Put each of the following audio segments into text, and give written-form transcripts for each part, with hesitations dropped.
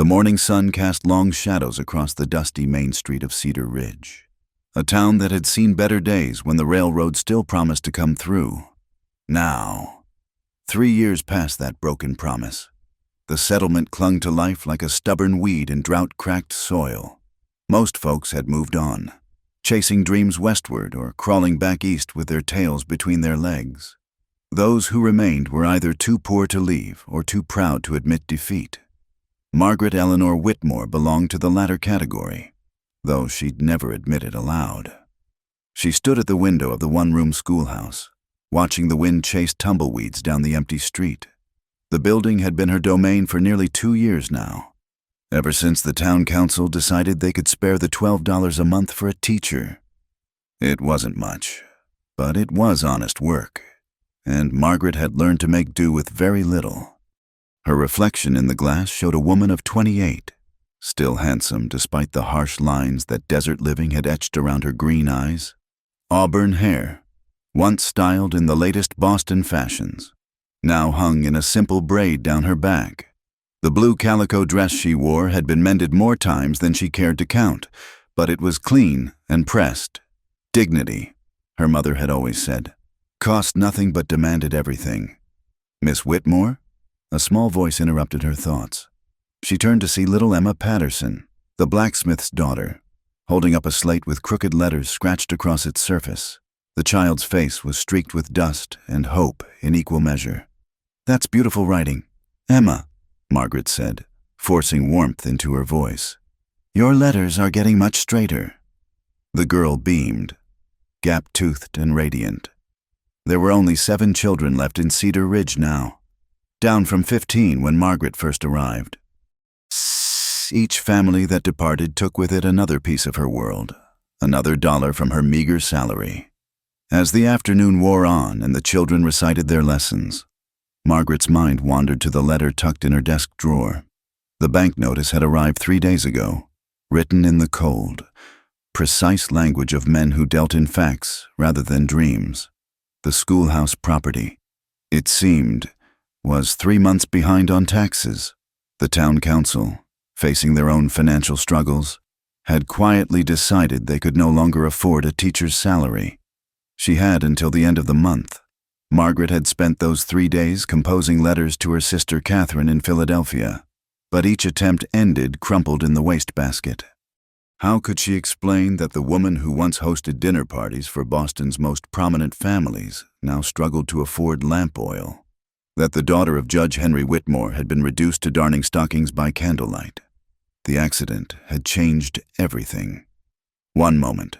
The morning sun cast long shadows across the dusty main street of Cedar Ridge, a town that had seen better days when the railroad still promised to come through. Now, 3 years past that broken promise, the settlement clung to life like a stubborn weed in drought-cracked soil. Most folks had moved on, chasing dreams westward or crawling back east with their tails between their legs. Those who remained were either too poor to leave or too proud to admit defeat. Margaret Eleanor Whitmore belonged to the latter category, though she'd never admit it aloud. She stood at the window of the one-room schoolhouse, watching the wind chase tumbleweeds down the empty street. The building had been her domain for nearly 2 years now, ever since the town council decided they could spare the $12 a month for a teacher. It wasn't much, but it was honest work, and Margaret had learned to make do with very little. Her reflection in the glass showed a woman of 28, still handsome despite the harsh lines that desert living had etched around her green eyes. Auburn hair, once styled in the latest Boston fashions, now hung in a simple braid down her back. The blue calico dress she wore had been mended more times than she cared to count, but it was clean and pressed. Dignity, her mother had always said, cost nothing but demanded everything. Miss Whitmore? A small voice interrupted her thoughts. She turned to see little Emma Patterson, the blacksmith's daughter, holding up a slate with crooked letters scratched across its surface. The child's face was streaked with dust and hope in equal measure. "That's beautiful writing, Emma," Margaret said, forcing warmth into her voice. "Your letters are getting much straighter." The girl beamed, gap-toothed and radiant. There were only 7 children left in Cedar Ridge now, down from 15 when Margaret first arrived. Each family that departed took with it another piece of her world, another dollar from her meager salary. As the afternoon wore on and the children recited their lessons, Margaret's mind wandered to the letter tucked in her desk drawer. The bank notice had arrived 3 days ago, written in the cold, precise language of men who dealt in facts rather than dreams. The schoolhouse property, it seemed, was 3 months behind on taxes. The town council, facing their own financial struggles, had quietly decided they could no longer afford a teacher's salary. She had until the end of the month. Margaret had spent those 3 days composing letters to her sister Catherine in Philadelphia, but each attempt ended crumpled in the wastebasket. How could she explain that the woman who once hosted dinner parties for Boston's most prominent families now struggled to afford lamp oil? That the daughter of Judge Henry Whitmore had been reduced to darning stockings by candlelight? The accident had changed everything. One moment,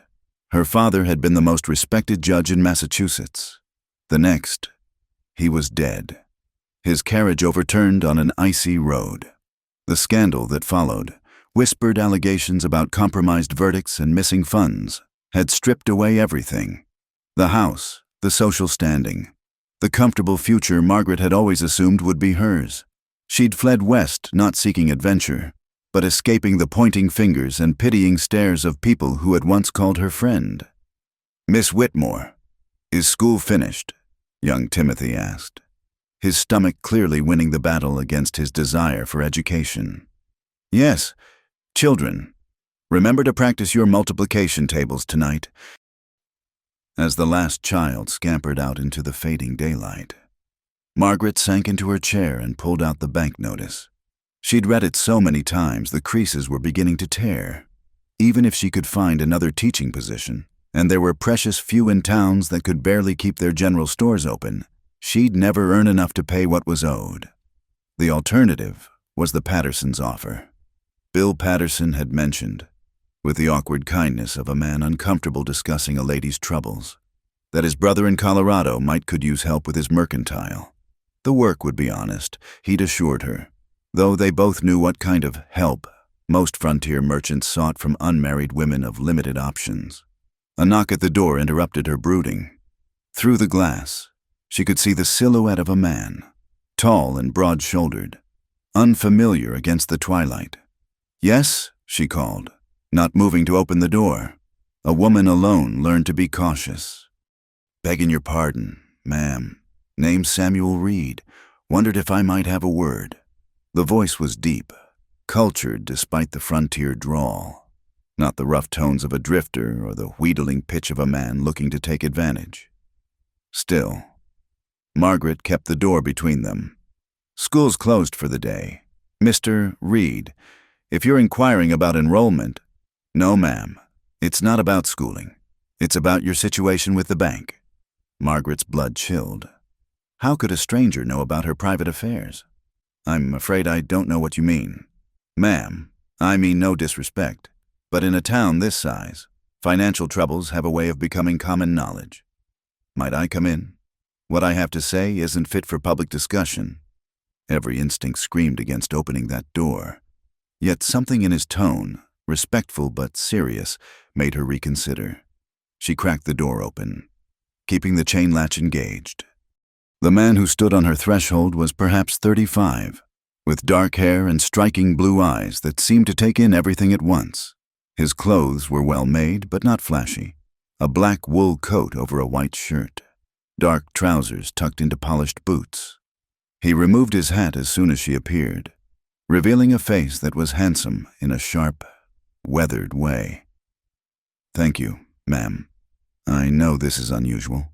her father had been the most respected judge in Massachusetts. The next, he was dead, his carriage overturned on an icy road. The scandal that followed, whispered allegations about compromised verdicts and missing funds, had stripped away everything. The house, the social standing, the comfortable future Margaret had always assumed would be hers. She'd fled west, not seeking adventure, but escaping the pointing fingers and pitying stares of people who had once called her friend. "Miss Whitmore, is school finished?" young Timothy asked, his stomach clearly winning the battle against his desire for education. "Yes, children, remember to practice your multiplication tables tonight." As the last child scampered out into the fading daylight, Margaret sank into her chair and pulled out the bank notice. She'd read it so many times the creases were beginning to tear. Even if she could find another teaching position, and there were precious few in towns that could barely keep their general stores open, she'd never earn enough to pay what was owed. The alternative was the Pattersons' offer. Bill Patterson had mentioned, with the awkward kindness of a man uncomfortable discussing a lady's troubles, that his brother in Colorado could use help with his mercantile. The work would be honest, he'd assured her, though they both knew what kind of help most frontier merchants sought from unmarried women of limited options. A knock at the door interrupted her brooding. Through the glass, she could see the silhouette of a man, tall and broad-shouldered, unfamiliar against the twilight. "Yes?" she called, not moving to open the door. A woman alone learned to be cautious. "Begging your pardon, ma'am. Name's Samuel Reed. Wondered if I might have a word." The voice was deep, cultured despite the frontier drawl, not the rough tones of a drifter or the wheedling pitch of a man looking to take advantage. Still, Margaret kept the door between them. "School's closed for the day. Mr. Reed, if you're inquiring about enrollment—" "No, ma'am. It's not about schooling. It's about your situation with the bank." Margaret's blood chilled. How could a stranger know about her private affairs? "I'm afraid I don't know what you mean." "Ma'am, I mean no disrespect, but in a town this size, financial troubles have a way of becoming common knowledge. Might I come in? What I have to say isn't fit for public discussion." Every instinct screamed against opening that door. Yet something in his tone, respectful but serious, made her reconsider. She cracked the door open, keeping the chain latch engaged. The man who stood on her threshold was perhaps 35, with dark hair and striking blue eyes that seemed to take in everything at once. His clothes were well made but not flashy. A black wool coat over a white shirt, dark trousers tucked into polished boots. He removed his hat as soon as she appeared, revealing a face that was handsome in a sharp, weathered way. "Thank you, ma'am. I know this is unusual.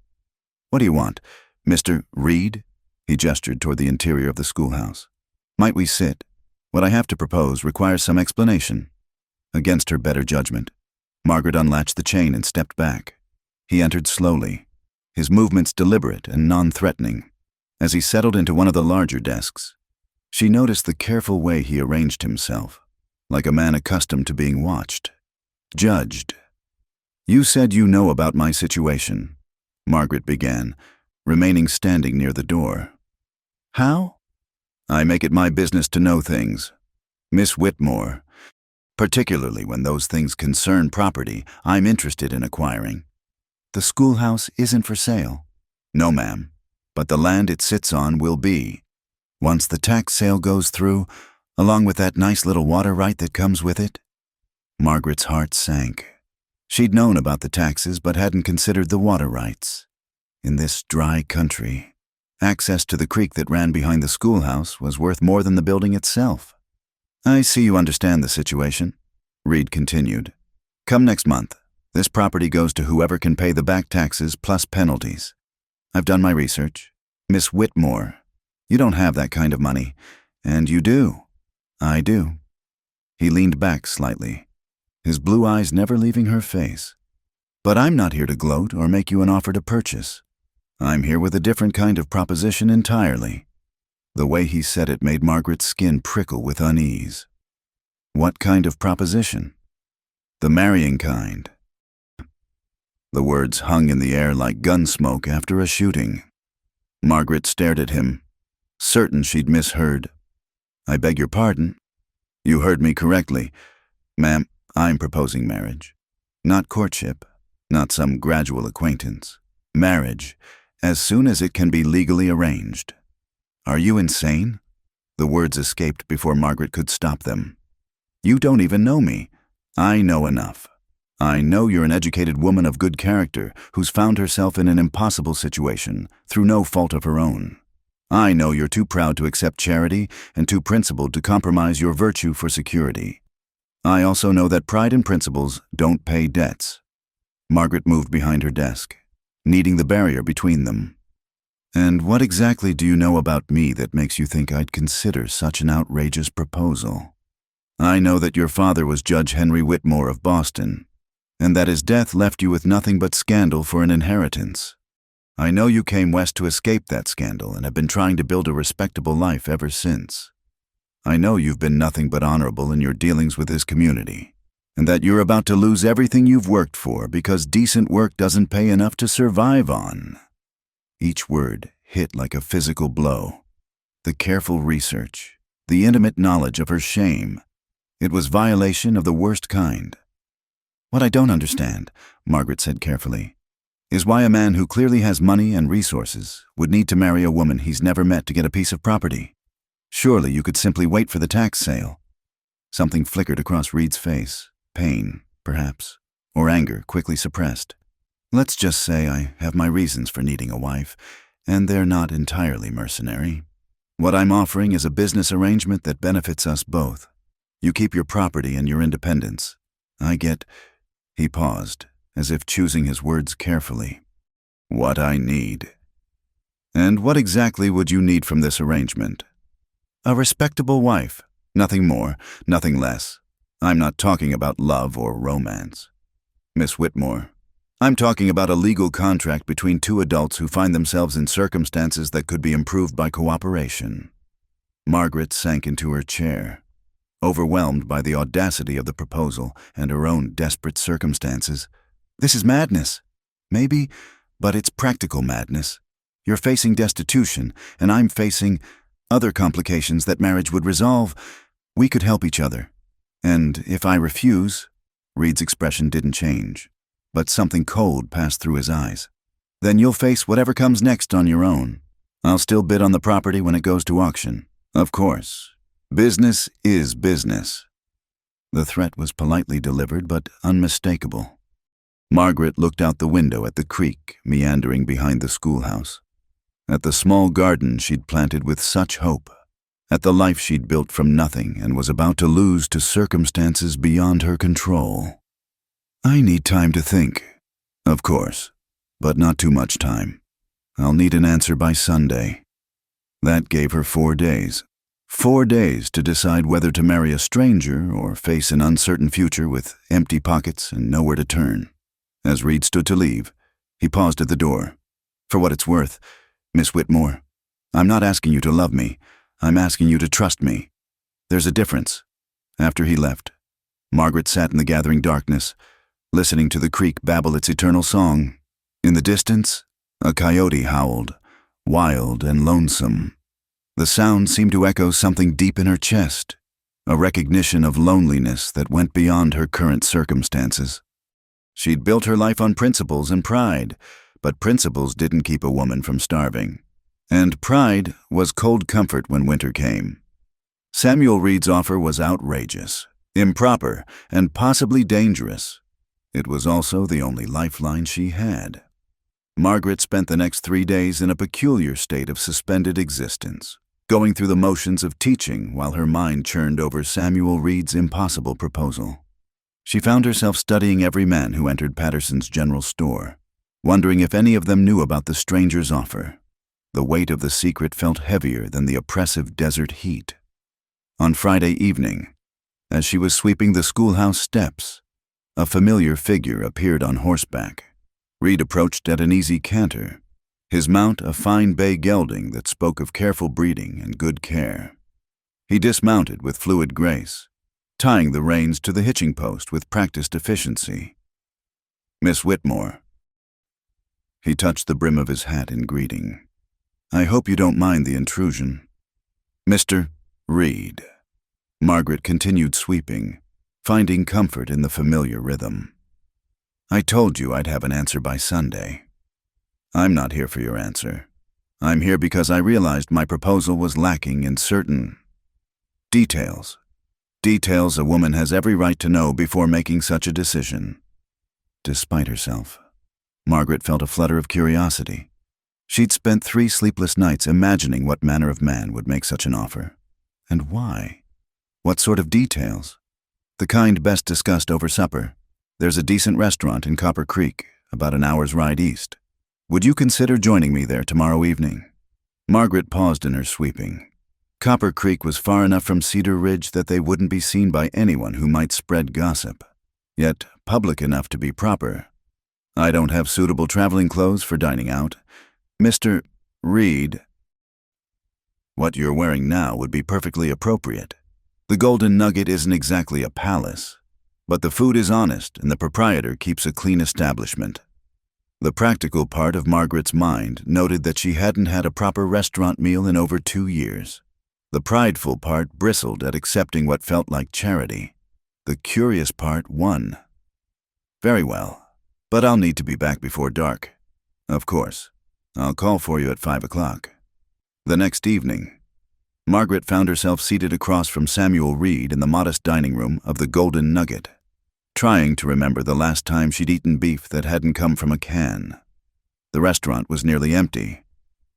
What do you want, Mr. Reed?" He gestured toward the interior of the schoolhouse. "Might we sit? What I have to propose requires some explanation." Against her better judgment, Margaret unlatched the chain and stepped back. He entered slowly, his movements deliberate and non-threatening. As he settled into one of the larger desks, she noticed the careful way he arranged himself, like a man accustomed to being watched, judged. "You said you know about my situation," Margaret began, remaining standing near the door. "How?" "I make it my business to know things. Miss Whitmore, particularly when those things concern property I'm interested in acquiring." "The schoolhouse isn't for sale." "No, ma'am, but the land it sits on will be. Once the tax sale goes through, along with that nice little water right that comes with it." Margaret's heart sank. She'd known about the taxes but hadn't considered the water rights. In this dry country, access to the creek that ran behind the schoolhouse was worth more than the building itself. "I see you understand the situation," Reed continued. "Come next month. This property goes to whoever can pay the back taxes plus penalties. I've done my research. Miss Whitmore, you don't have that kind of money, and you do." "I do." He leaned back slightly, his blue eyes never leaving her face. "But I'm not here to gloat or make you an offer to purchase. I'm here with a different kind of proposition entirely." The way he said it made Margaret's skin prickle with unease. "What kind of proposition?" "The marrying kind." The words hung in the air like gun smoke after a shooting. Margaret stared at him, certain she'd misheard. "I beg your pardon?" "You heard me correctly. Ma'am, I'm proposing marriage. Not courtship, not some gradual acquaintance. Marriage, as soon as it can be legally arranged." "Are you insane?" The words escaped before Margaret could stop them. "You don't even know me." "I know enough. I know you're an educated woman of good character who's found herself in an impossible situation through no fault of her own. I know you're too proud to accept charity and too principled to compromise your virtue for security. I also know that pride and principles don't pay debts." Margaret moved behind her desk, kneading the barrier between them. "And what exactly do you know about me that makes you think I'd consider such an outrageous proposal?" "I know that your father was Judge Henry Whitmore of Boston, and that his death left you with nothing but scandal for an inheritance. I know you came west to escape that scandal and have been trying to build a respectable life ever since. I know you've been nothing but honorable in your dealings with this community, and that you're about to lose everything you've worked for because decent work doesn't pay enough to survive on." Each word hit like a physical blow. The careful research, the intimate knowledge of her shame. It was violation of the worst kind. "What I don't understand," Margaret said carefully, "is why a man who clearly has money and resources would need to marry a woman he's never met to get a piece of property. Surely you could simply wait for the tax sale." Something flickered across Reed's face, pain, perhaps, or anger quickly suppressed. "Let's just say I have my reasons for needing a wife, and they're not entirely mercenary. What I'm offering is a business arrangement that benefits us both. You keep your property and your independence. I get—" He paused, as if choosing his words carefully. "What I need." "And what exactly would you need from this arrangement?" "A respectable wife. Nothing more, nothing less. I'm not talking about love or romance." "Miss Whitmore, I'm talking about a legal contract between two adults who find themselves in circumstances that could be improved by cooperation." Margaret sank into her chair, overwhelmed by the audacity of the proposal and her own desperate circumstances. "This is madness." "Maybe, but it's practical madness. You're facing destitution, and I'm facing other complications that marriage would resolve. We could help each other. And if I refuse—" Reed's expression didn't change, but something cold passed through his eyes. "Then you'll face whatever comes next on your own. I'll still bid on the property when it goes to auction. Of course. Business is business." The threat was politely delivered, but unmistakable. Margaret looked out the window at the creek meandering behind the schoolhouse, at the small garden she'd planted with such hope, at the life she'd built from nothing and was about to lose to circumstances beyond her control. "I need time to think." "Of course, but not too much time. I'll need an answer by Sunday." That gave her 4 days. 4 days to decide whether to marry a stranger or face an uncertain future with empty pockets and nowhere to turn. As Reed stood to leave, he paused at the door. "For what it's worth, Miss Whitmore, I'm not asking you to love me. I'm asking you to trust me. There's a difference." After he left, Margaret sat in the gathering darkness, listening to the creek babble its eternal song. In the distance, a coyote howled, wild and lonesome. The sound seemed to echo something deep in her chest, a recognition of loneliness that went beyond her current circumstances. She'd built her life on principles and pride, but principles didn't keep a woman from starving. And pride was cold comfort when winter came. Samuel Reed's offer was outrageous, improper, and possibly dangerous. It was also the only lifeline she had. Margaret spent the next 3 days in a peculiar state of suspended existence, going through the motions of teaching while her mind churned over Samuel Reed's impossible proposal. She found herself studying every man who entered Patterson's general store, wondering if any of them knew about the stranger's offer. The weight of the secret felt heavier than the oppressive desert heat. On Friday evening, as she was sweeping the schoolhouse steps, a familiar figure appeared on horseback. Reed approached at an easy canter, his mount a fine bay gelding that spoke of careful breeding and good care. He dismounted with fluid grace, tying the reins to the hitching post with practiced efficiency. "Miss Whitmore." He touched the brim of his hat in greeting. "I hope you don't mind the intrusion." "Mr. Reed." Margaret continued sweeping, finding comfort in the familiar rhythm. "I told you I'd have an answer by Sunday." "I'm not here for your answer. I'm here because I realized my proposal was lacking in certain details. Details a woman has every right to know before making such a decision." Despite herself, Margaret felt a flutter of curiosity. She'd spent 3 sleepless nights imagining what manner of man would make such an offer. And why? What sort of details? The kind best discussed over supper. "There's a decent restaurant in Copper Creek, about an hour's ride east. Would you consider joining me there tomorrow evening?" Margaret paused in her sweeping. Copper Creek was far enough from Cedar Ridge that they wouldn't be seen by anyone who might spread gossip, yet public enough to be proper. "I don't have suitable traveling clothes for dining out. Mr. Reed, what you're wearing now would be perfectly appropriate. The Golden Nugget isn't exactly a palace, but the food is honest and the proprietor keeps a clean establishment." The practical part of Margaret's mind noted that she hadn't had a proper restaurant meal in over 2 years. The prideful part bristled at accepting what felt like charity. The curious part won. "Very well, but I'll need to be back before dark." "Of course. I'll call for you at 5 o'clock. The next evening, Margaret found herself seated across from Samuel Reed in the modest dining room of the Golden Nugget, trying to remember the last time she'd eaten beef that hadn't come from a can. The restaurant was nearly empty.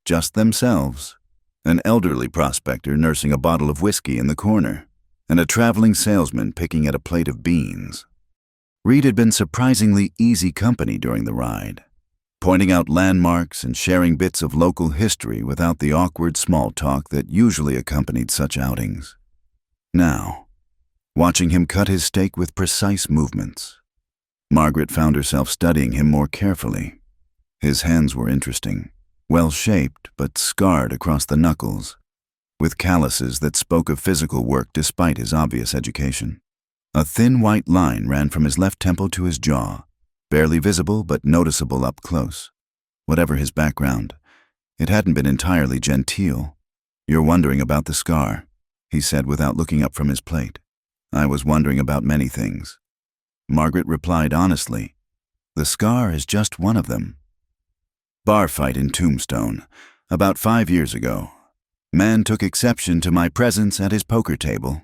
Just themselves, an elderly prospector nursing a bottle of whiskey in the corner, and a traveling salesman picking at a plate of beans. Reed had been surprisingly easy company during the ride, pointing out landmarks and sharing bits of local history without the awkward small talk that usually accompanied such outings. Now, watching him cut his steak with precise movements, Margaret found herself studying him more carefully. His hands were interesting, well-shaped but scarred across the knuckles, with calluses that spoke of physical work despite his obvious education. A thin white line ran from his left temple to his jaw, barely visible but noticeable up close. Whatever his background, it hadn't been entirely genteel. "You're wondering about the scar," he said without looking up from his plate. "I was wondering about many things." Margaret replied honestly, "The scar is just one of them." Bar fight in Tombstone, about 5 years ago. Man took exception to my presence at his poker table.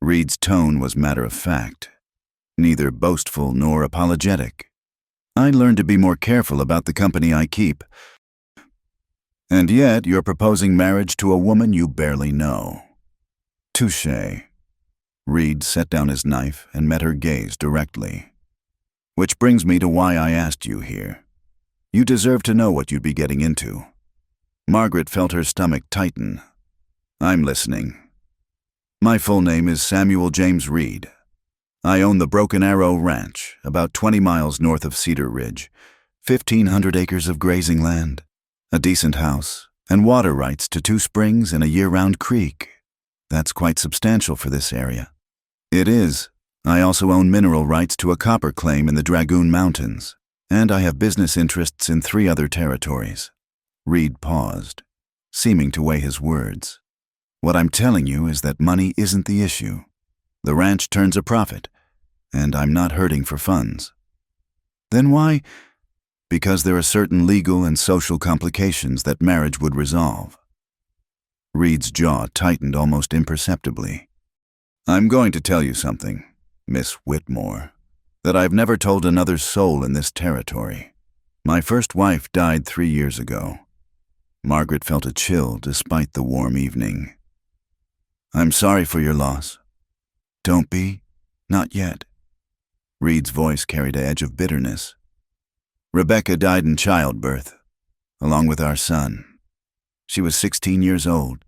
Reed's tone was matter-of-fact, neither boastful nor apologetic. "I learned to be more careful about the company I keep. And yet you're proposing marriage to a woman you barely know." "Touché." Reed set down his knife and met her gaze directly. "Which brings me to why I asked you here. You deserve to know what you'd be getting into." Margaret felt her stomach tighten. "I'm listening." "My full name is Samuel James Reed. I own the Broken Arrow Ranch, about 20 miles north of Cedar Ridge, 1,500 acres of grazing land, a decent house, and water rights to 2 springs and a year-round creek. That's quite substantial for this area." "It is. I also own mineral rights to a copper claim in the Dragoon Mountains, and I have business interests in 3 other territories." Reed paused, seeming to weigh his words. "What I'm telling you is that money isn't the issue. The ranch turns a profit, and I'm not hurting for funds." "Then why?" "Because there are certain legal and social complications that marriage would resolve." Reed's jaw tightened almost imperceptibly. "I'm going to tell you something, Miss Whitmore, that I've never told another soul in this territory. My first wife died 3 years ago." Margaret felt a chill despite the warm evening. "I'm sorry for your loss." "Don't be. Not yet." Reed's voice carried an edge of bitterness. "Rebecca died in childbirth, along with our son. She was 16 years old.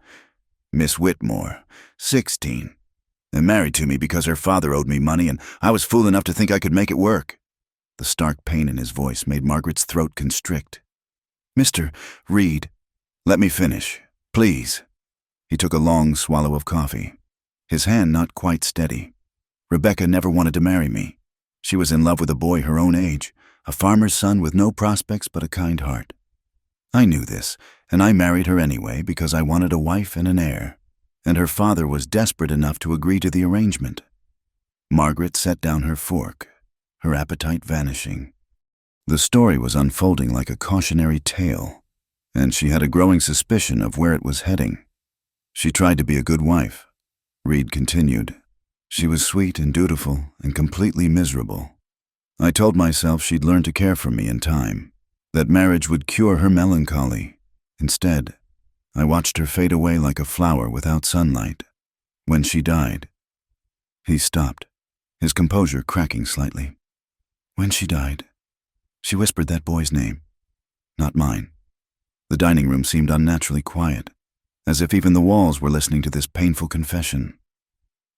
Miss Whitmore, 16, and married to me because her father owed me money, and I was fool enough to think I could make it work." The stark pain in his voice made Margaret's throat constrict. "Mr. Reed, let me finish, please." He took a long swallow of coffee, his hand not quite steady. "Rebecca never wanted to marry me. She was in love with a boy her own age, a farmer's son with no prospects but a kind heart. I knew this, and I married her anyway because I wanted a wife and an heir, and her father was desperate enough to agree to the arrangement." Margaret set down her fork, her appetite vanishing. The story was unfolding like a cautionary tale, and she had a growing suspicion of where it was heading. "She tried to be a good wife," Reed continued. "She was sweet and dutiful and completely miserable. I told myself she'd learn to care for me in time, that marriage would cure her melancholy. Instead, I watched her fade away like a flower without sunlight. When she died..." He stopped, his composure cracking slightly. "When she died, she whispered that boy's name, not mine." The dining room seemed unnaturally quiet, as if even the walls were listening to this painful confession.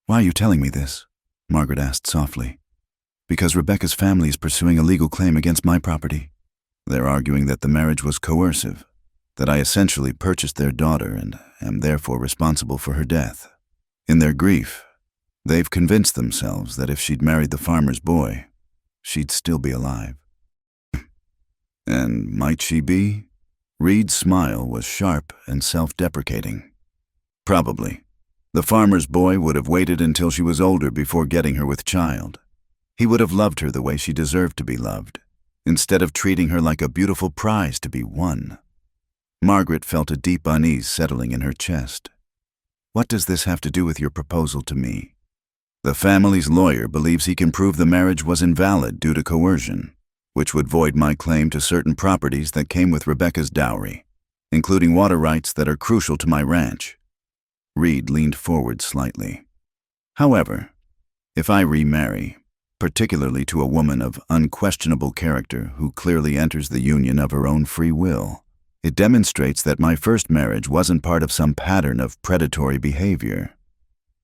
"Why are you telling me this?" Margaret asked softly. "Because Rebecca's family is pursuing a legal claim against my property. They're arguing that the marriage was coercive, that I essentially purchased their daughter and am therefore responsible for her death. In their grief, they've convinced themselves that if she'd married the farmer's boy, she'd still be alive." "And might she be?" Reed's smile was sharp and self-deprecating. "Probably. The farmer's boy would have waited until she was older before getting her with child. He would have loved her the way she deserved to be loved, instead of treating her like a beautiful prize to be won." Margaret felt a deep unease settling in her chest. "What does this have to do with your proposal to me?" "The family's lawyer believes he can prove the marriage was invalid due to coercion, which would void my claim to certain properties that came with Rebecca's dowry, including water rights that are crucial to my ranch." Reed leaned forward slightly. However, if I remarry, particularly to a woman of unquestionable character who clearly enters the union of her own free will, it demonstrates that my first marriage wasn't part of some pattern of predatory behavior.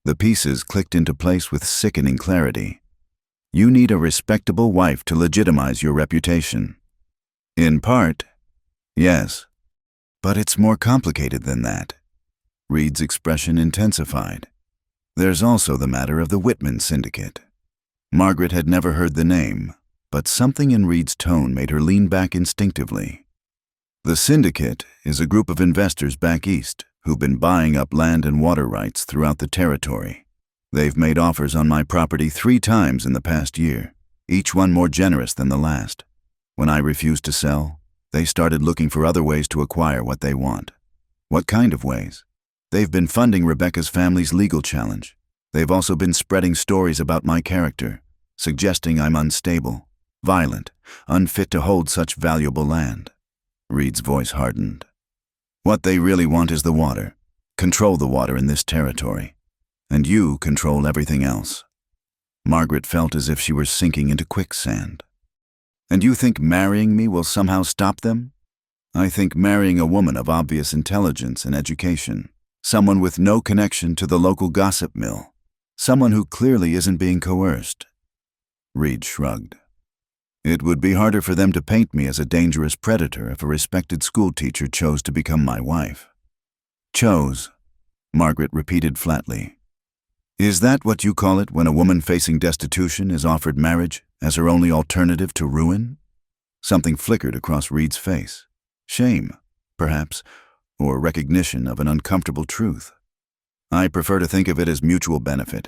The pieces clicked into place with sickening clarity. You need a respectable wife to legitimize your reputation. In part, yes. But it's more complicated than that. Reed's expression intensified. There's also the matter of the Whitman Syndicate. Margaret had never heard the name, but something in Reed's tone made her lean back instinctively. The Syndicate is a group of investors back east who've been buying up land and water rights throughout the territory. They've made offers on my property 3 times in the past year, each one more generous than the last. When I refused to sell, they started looking for other ways to acquire what they want. What kind of ways? They've been funding Rebecca's family's legal challenge. They've also been spreading stories about my character, suggesting I'm unstable, violent, unfit to hold such valuable land. Reed's voice hardened. What they really want is the water. Control the water in this territory. And you control everything else. Margaret felt as if she were sinking into quicksand. And you think marrying me will somehow stop them? I think marrying a woman of obvious intelligence and education, someone with no connection to the local gossip mill, someone who clearly isn't being coerced. Reed shrugged. It would be harder for them to paint me as a dangerous predator if a respected schoolteacher chose to become my wife. Chose, Margaret repeated flatly. Is that what you call it when a woman facing destitution is offered marriage as her only alternative to ruin? Something flickered across Reed's face. Shame, perhaps, or recognition of an uncomfortable truth. I prefer to think of it as mutual benefit.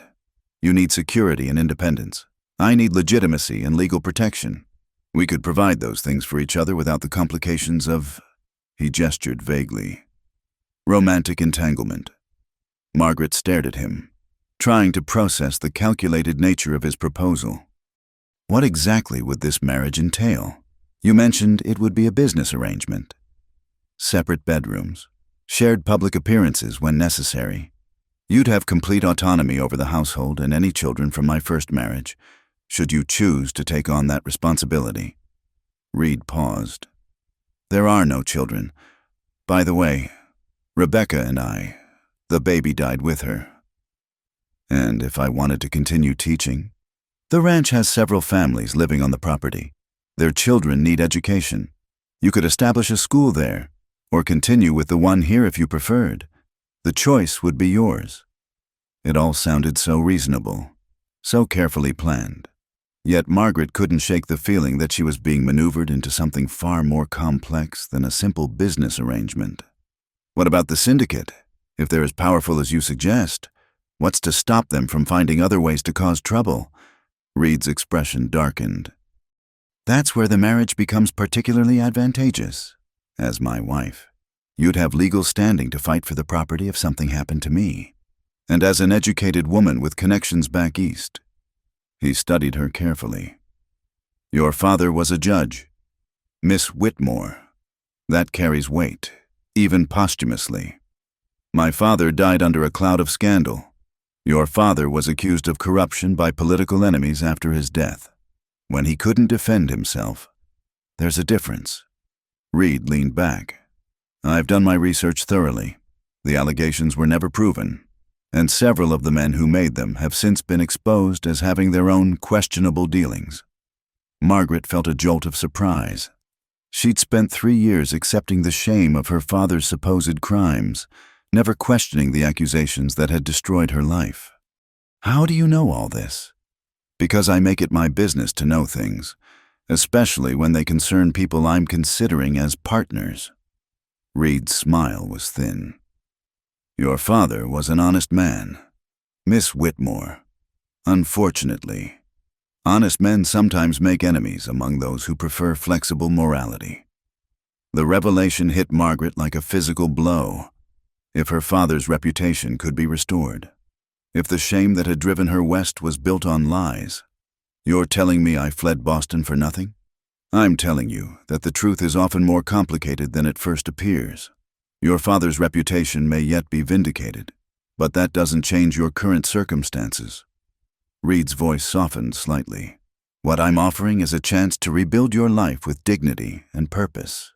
You need security and independence. I need legitimacy and legal protection. We could provide those things for each other without the complications of, he gestured vaguely, romantic entanglement. Margaret stared at him, trying to process the calculated nature of his proposal. What exactly would this marriage entail? You mentioned it would be a business arrangement. Separate bedrooms, shared public appearances when necessary. You'd have complete autonomy over the household and any children from my first marriage, should you choose to take on that responsibility. Reed paused. There are no children. By the way, Rebecca and the baby died with her. And if I wanted to continue teaching? The ranch has several families living on the property. Their children need education. You could establish a school there, or continue with the one here if you preferred. The choice would be yours. It all sounded so reasonable, so carefully planned. Yet Margaret couldn't shake the feeling that she was being maneuvered into something far more complex than a simple business arrangement. What about the syndicate? If they're as powerful as you suggest, what's to stop them from finding other ways to cause trouble? Reed's expression darkened. That's where the marriage becomes particularly advantageous. As my wife, you'd have legal standing to fight for the property if something happened to me. And as an educated woman with connections back east, he studied her carefully. Your father was a judge. Miss Whitmore. That carries weight, even posthumously. My father died under a cloud of scandal. Your father was accused of corruption by political enemies after his death. When he couldn't defend himself, there's a difference. Reed leaned back. I've done my research thoroughly. The allegations were never proven, and several of the men who made them have since been exposed as having their own questionable dealings. Margaret felt a jolt of surprise. She'd spent 3 years accepting the shame of her father's supposed crimes, never questioning the accusations that had destroyed her life. How do you know all this? Because I make it my business to know things, especially when they concern people I'm considering as partners. Reed's smile was thin. Your father was an honest man. Miss Whitmore. Unfortunately, honest men sometimes make enemies among those who prefer flexible morality. The revelation hit Margaret like a physical blow. If her father's reputation could be restored, if the shame that had driven her west was built on lies, you're telling me I fled Boston for nothing? I'm telling you that the truth is often more complicated than it first appears. Your father's reputation may yet be vindicated, But that doesn't change your current circumstances. Reed's voice softened slightly. What I'm offering is a chance to rebuild your life with dignity and purpose.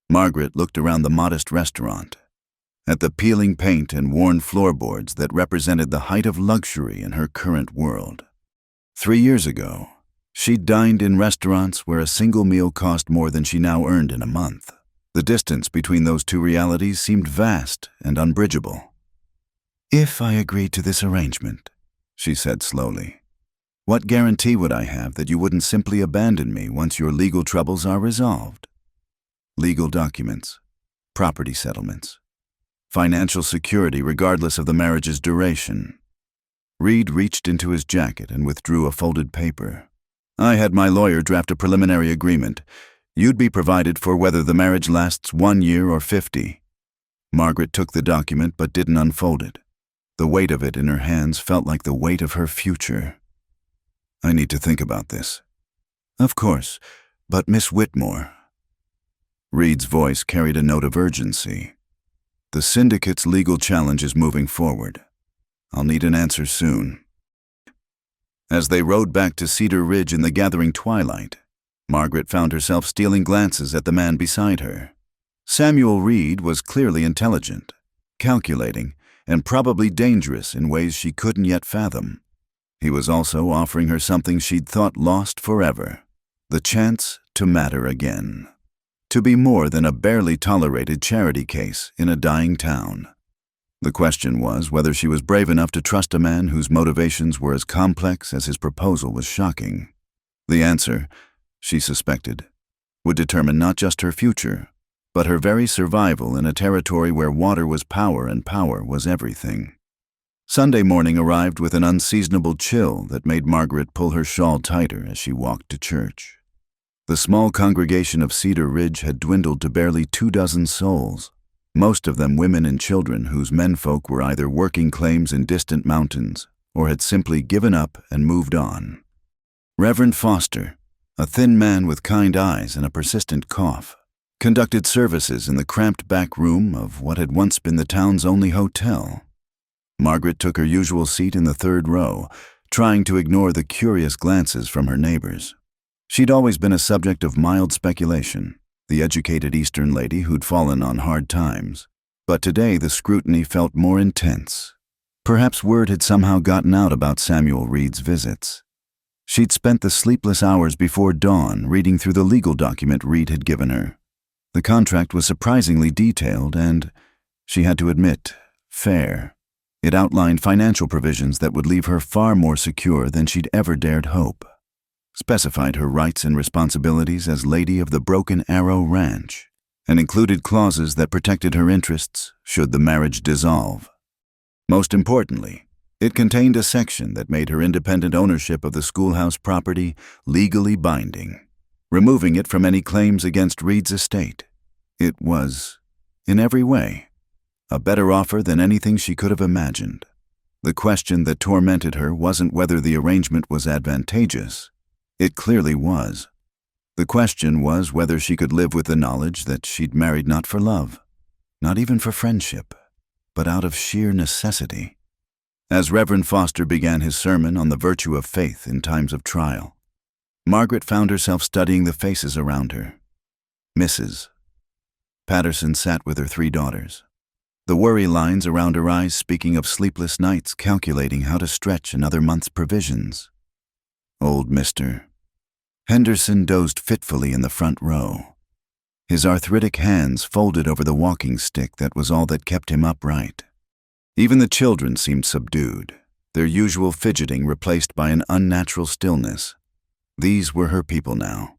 Margaret looked around the modest restaurant, at the peeling paint and worn floorboards that represented the height of luxury in her current world. 3 years ago, she'd dined in restaurants where a single meal cost more than she now earned in a month. The distance between those two realities seemed vast and unbridgeable. "If I agreed to this arrangement," she said slowly, "what guarantee would I have that you wouldn't simply abandon me once your legal troubles are resolved? Legal documents, property settlements, financial security regardless of the marriage's duration." Reed reached into his jacket and withdrew a folded paper. "I had my lawyer draft a preliminary agreement. You'd be provided for whether the marriage lasts 1 year or 50. Margaret took the document but didn't unfold it. The weight of it in her hands felt like the weight of her future. "I need to think about this." "Of course, but Miss Whitmore." Reed's voice carried a note of urgency. "The syndicate's legal challenge is moving forward. I'll need an answer soon." As they rode back to Cedar Ridge in the gathering twilight, Margaret found herself stealing glances at the man beside her. Samuel Reed was clearly intelligent, calculating, and probably dangerous in ways she couldn't yet fathom. He was also offering her something she'd thought lost forever, the chance to matter again, to be more than a barely tolerated charity case in a dying town. The question was whether she was brave enough to trust a man whose motivations were as complex as his proposal was shocking. The answer, she suspected, would determine not just her future, but her very survival in a territory where water was power and power was everything. Sunday morning arrived with an unseasonable chill that made Margaret pull her shawl tighter as she walked to church. The small congregation of Cedar Ridge had dwindled to barely 24 souls, most of them women and children whose menfolk were either working claims in distant mountains or had simply given up and moved on. Reverend Foster, a thin man with kind eyes and a persistent cough, conducted services in the cramped back room of what had once been the town's only hotel. Margaret took her usual seat in the 3rd row, trying to ignore the curious glances from her neighbors. She'd always been a subject of mild speculation, the educated Eastern lady who'd fallen on hard times. But today the scrutiny felt more intense. Perhaps word had somehow gotten out about Samuel Reed's visits. She'd spent the sleepless hours before dawn reading through the legal document Reed had given her. The contract was surprisingly detailed and, she had to admit, fair. It outlined financial provisions that would leave her far more secure than she'd ever dared hope, specified her rights and responsibilities as Lady of the Broken Arrow Ranch, and included clauses that protected her interests should the marriage dissolve. Most importantly, it contained a section that made her independent ownership of the schoolhouse property legally binding, removing it from any claims against Reed's estate. It was, in every way, a better offer than anything she could have imagined. The question that tormented her wasn't whether the arrangement was advantageous. It clearly was. The question was whether she could live with the knowledge that she'd married not for love, not even for friendship, but out of sheer necessity. As Reverend Foster began his sermon on the virtue of faith in times of trial, Margaret found herself studying the faces around her. Mrs. Patterson sat with her 3 daughters, the worry lines around her eyes speaking of sleepless nights calculating how to stretch another month's provisions. Old Mr. Henderson dozed fitfully in the front row, his arthritic hands folded over the walking stick that was all that kept him upright. Even the children seemed subdued, their usual fidgeting replaced by an unnatural stillness. These were her people now,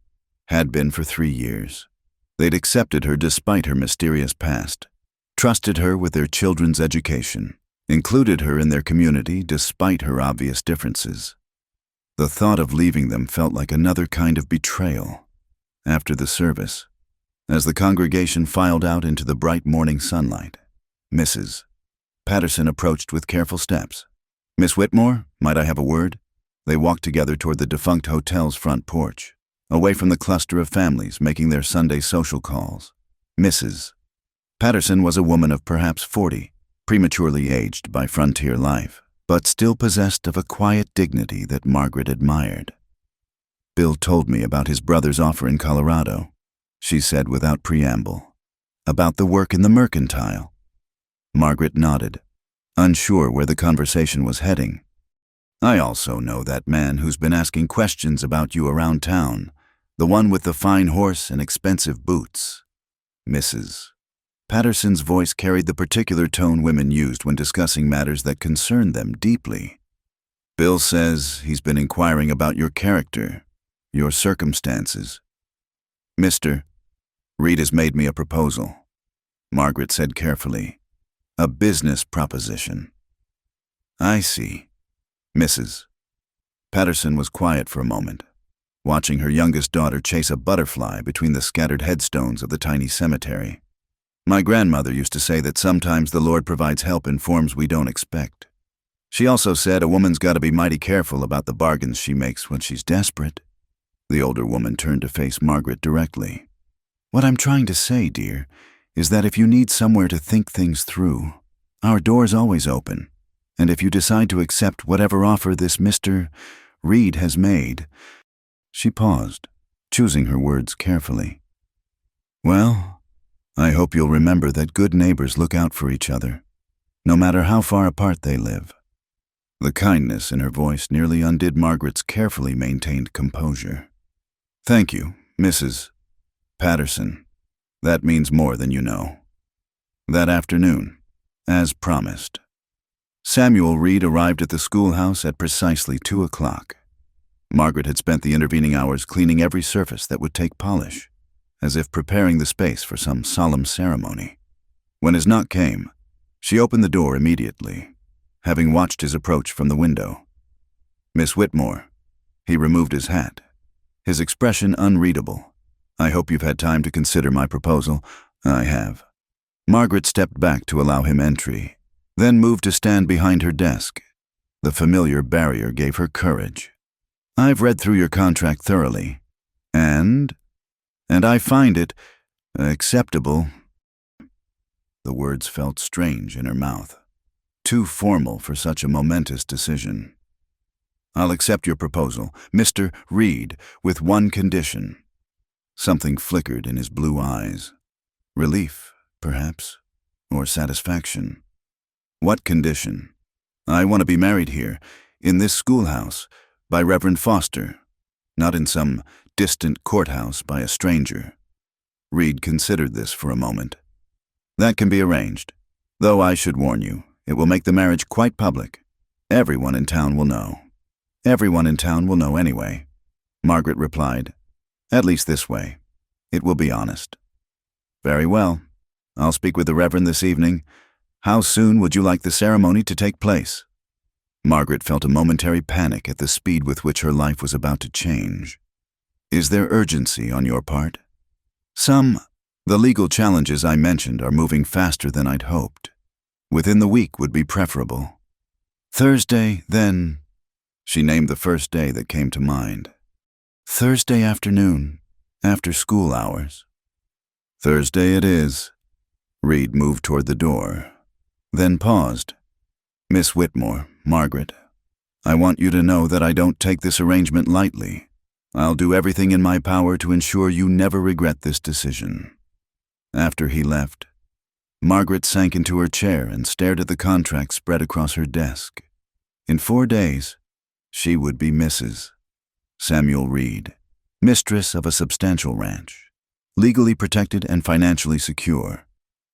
had been for 3 years. They'd accepted her despite her mysterious past, trusted her with their children's education, included her in their community despite her obvious differences. The thought of leaving them felt like another kind of betrayal. After the service, as the congregation filed out into the bright morning sunlight, Mrs. Patterson approached with careful steps. "Miss Whitmore, might I have a word?" They walked together toward the defunct hotel's front porch, away from the cluster of families making their Sunday social calls. Mrs. Patterson was a woman of perhaps 40, prematurely aged by frontier life, but still possessed of a quiet dignity that Margaret admired. "Bill told me about his brother's offer in Colorado," she said without preamble. "About the work in the mercantile." Margaret nodded, unsure where the conversation was heading. "I also know that man who's been asking questions about you around town, the one with the fine horse and expensive boots. Mrs. Patterson's voice carried the particular tone women used when discussing matters that concerned them deeply. "Bill says he's been inquiring about your character, your circumstances. Mr. Reed has made me a proposal," Margaret said carefully. "A business proposition." "I see." Mrs. Patterson was quiet for a moment, watching her youngest daughter chase a butterfly between the scattered headstones of the tiny cemetery. "My grandmother used to say that sometimes the Lord provides help in forms we don't expect. She also said a woman's got to be mighty careful about the bargains she makes when she's desperate." The older woman turned to face Margaret directly. "What I'm trying to say, dear, is that if you need somewhere to think things through, our door's always open. And if you decide to accept whatever offer this Mr. Reed has made—" She paused, choosing her words carefully. "Well, I hope you'll remember that good neighbors look out for each other, no matter how far apart they live." The kindness in her voice nearly undid Margaret's carefully maintained composure. "Thank you, Mrs. Patterson. That means more than you know." That afternoon, as promised, Samuel Reed arrived at the schoolhouse at precisely 2:00. Margaret had spent the intervening hours cleaning every surface that would take polish, as if preparing the space for some solemn ceremony. When his knock came, she opened the door immediately, having watched his approach from the window. "Miss Whitmore." He removed his hat, his expression unreadable. "I hope you've had time to consider my proposal." "I have." Margaret stepped back to allow him entry, then moved to stand behind her desk. The familiar barrier gave her courage. "I've read through your contract thoroughly, and I find it acceptable." The words felt strange in her mouth, too formal for such a momentous decision. "I'll accept your proposal, Mr. Reed, with one condition." Something flickered in his blue eyes. Relief, perhaps, or satisfaction. "What condition?" "I want to be married here, in this schoolhouse, by Reverend Foster, not in some distant courthouse by a stranger." Reed considered this for a moment. "That can be arranged, though I should warn you, it will make the marriage quite public. Everyone in town will know." "Everyone in town will know anyway," Margaret replied. "At least this way. It will be honest." "Very well. I'll speak with the Reverend this evening. How soon would you like the ceremony to take place?" Margaret felt a momentary panic at the speed with which her life was about to change. "Is there urgency on your part?" The legal challenges I mentioned are moving faster than I'd hoped. Within the week would be preferable." "Thursday, then." She named the first day that came to mind. "Thursday afternoon, after school hours." "Thursday it is." Reed moved toward the door, then paused. "Miss Whitmore, Margaret, I want you to know that I don't take this arrangement lightly. I'll do everything in my power to ensure you never regret this decision." After he left, Margaret sank into her chair and stared at the contract spread across her desk. In 4 days, she would be Mrs. Samuel Reed, mistress of a substantial ranch, legally protected and financially secure.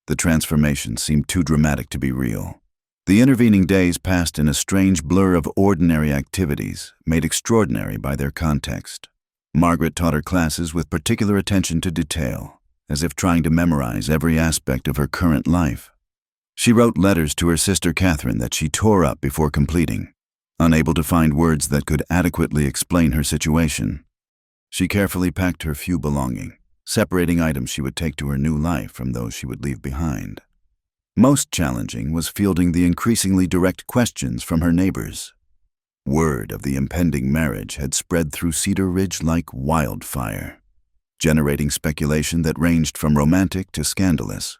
The transformation seemed too dramatic to be real. The intervening days passed in a strange blur of ordinary activities, made extraordinary by their context. Margaret taught her classes with particular attention to detail, as if trying to memorize every aspect of her current life. She wrote letters to her sister Catherine that she tore up before completing, unable to find words that could adequately explain her situation. She carefully packed her few belongings, separating items she would take to her new life from those she would leave behind. Most challenging was fielding the increasingly direct questions from her neighbors. Word of the impending marriage had spread through Cedar Ridge like wildfire, generating speculation that ranged from romantic to scandalous.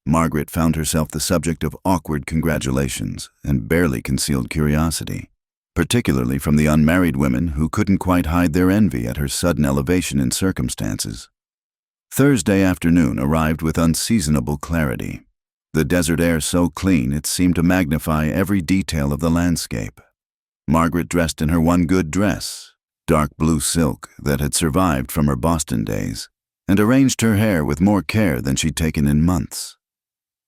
Margaret found herself the subject of awkward congratulations and barely concealed curiosity, particularly from the unmarried women who couldn't quite hide their envy at her sudden elevation in circumstances. Thursday afternoon arrived with unseasonable clarity, the desert air so clean it seemed to magnify every detail of the landscape. Margaret dressed in her one good dress, dark blue silk that had survived from her Boston days, and arranged her hair with more care than she'd taken in months.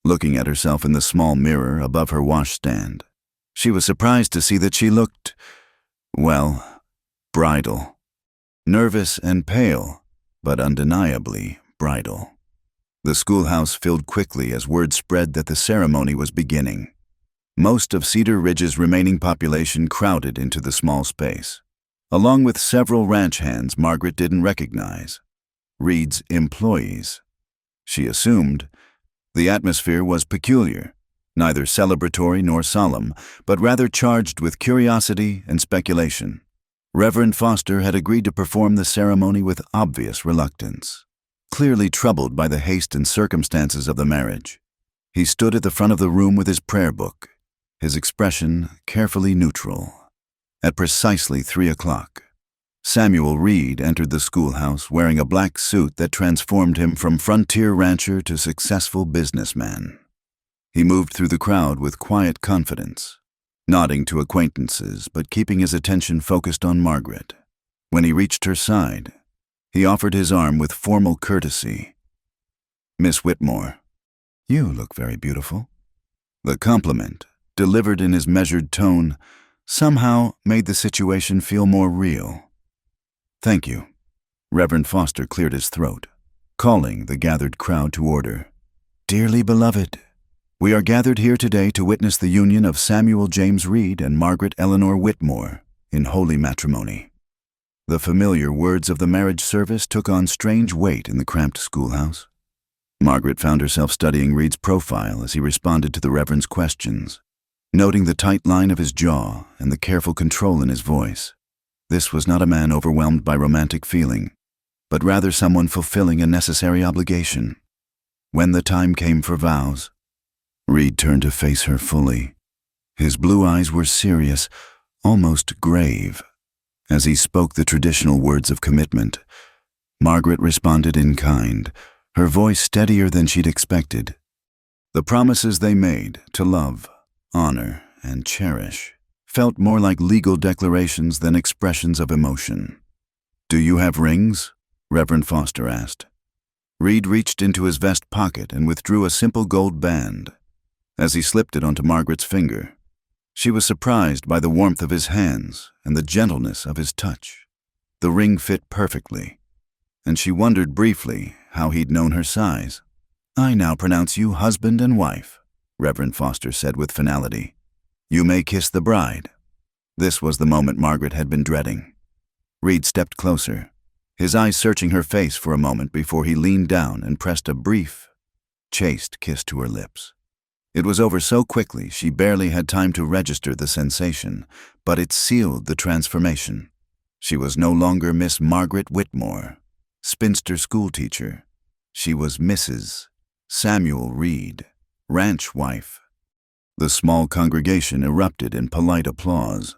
Looking at herself in the small mirror above her washstand, she was surprised to see that she looked, well, bridal. Nervous and pale, but undeniably bridal. The schoolhouse filled quickly as word spread that the ceremony was beginning. Most of Cedar Ridge's remaining population crowded into the small space, along with several ranch hands Margaret didn't recognize, Reed's employees. She assumed the atmosphere was peculiar, neither celebratory nor solemn, but rather charged with curiosity and speculation. Reverend Foster had agreed to perform the ceremony with obvious reluctance, clearly troubled by the haste and circumstances of the marriage. He stood at the front of the room with his prayer book, his expression carefully neutral. At precisely 3 o'clock, Samuel Reed entered the schoolhouse wearing a black suit that transformed him from frontier rancher to successful businessman. He moved through the crowd with quiet confidence, nodding to acquaintances but keeping his attention focused on Margaret. When he reached her side, he offered his arm with formal courtesy. "Miss Whitmore, you look very beautiful." The compliment, delivered in his measured tone, somehow made the situation feel more real. "Thank you." Reverend Foster cleared his throat, calling the gathered crowd to order. "Dearly beloved, we are gathered here today to witness the union of Samuel James Reed and Margaret Eleanor Whitmore in holy matrimony." The familiar words of the marriage service took on strange weight in the cramped schoolhouse. Margaret found herself studying Reed's profile as he responded to the Reverend's questions, noting the tight line of his jaw and the careful control in his voice. This was not a man overwhelmed by romantic feeling, but rather someone fulfilling a necessary obligation. When the time came for vows, Reed turned to face her fully. His blue eyes were serious, almost grave. As he spoke the traditional words of commitment, Margaret responded in kind, her voice steadier than she'd expected. The promises they made to love, honor, and cherish felt more like legal declarations than expressions of emotion. "Do you have rings?" Reverend Foster asked. Reed reached into his vest pocket and withdrew a simple gold band. As he slipped it onto Margaret's finger, she was surprised by the warmth of his hands and the gentleness of his touch. The ring fit perfectly, and she wondered briefly how he'd known her size. "I now pronounce you husband and wife," Reverend Foster said with finality. "You may kiss the bride." This was the moment Margaret had been dreading. Reed stepped closer, his eyes searching her face for a moment before he leaned down and pressed a brief, chaste kiss to her lips. It was over so quickly she barely had time to register the sensation, but it sealed the transformation. She was no longer Miss Margaret Whitmore, spinster schoolteacher. She was Mrs. Samuel Reed, ranch wife. The small congregation erupted in polite applause,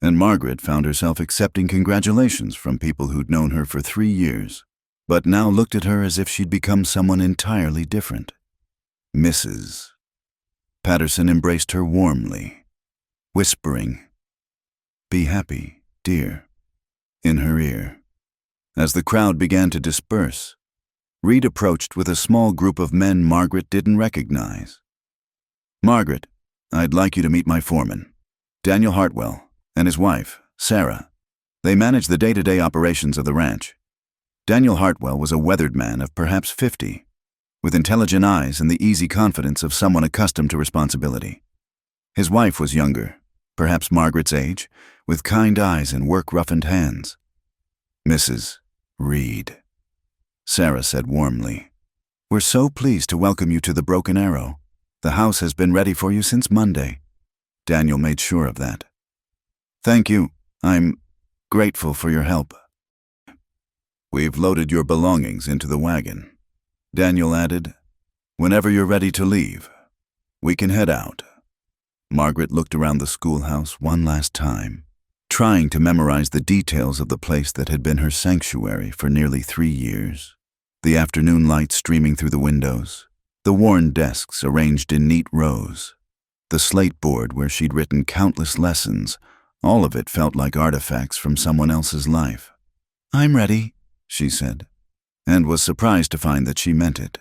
and Margaret found herself accepting congratulations from people who'd known her for 3 years, but now looked at her as if she'd become someone entirely different. "Mrs." Patterson embraced her warmly, whispering, "Be happy, dear," in her ear. As the crowd began to disperse, Reed approached with a small group of men Margaret didn't recognize. "Margaret, I'd like you to meet my foreman, Daniel Hartwell, and his wife, Sarah. They manage the day-to-day operations of the ranch." Daniel Hartwell was a weathered man of perhaps 50, with intelligent eyes and the easy confidence of someone accustomed to responsibility. His wife was younger, perhaps Margaret's age, with kind eyes and work-roughened hands. "Mrs. Reed," Sarah said warmly. "We're so pleased to welcome you to the Broken Arrow. The house has been ready for you since Monday." Daniel made sure of that. "Thank you. I'm grateful for your help." "We've loaded your belongings into the wagon," Daniel added, Whenever you're ready to leave, we can head out. Margaret looked around the schoolhouse one last time, trying to memorize the details of the place that had been her sanctuary for nearly 3 years. The afternoon light streaming through the windows, the worn desks arranged in neat rows, the slate board where she'd written countless lessons, all of it felt like artifacts from someone else's life. "I'm ready," she said, and was surprised to find that she meant it.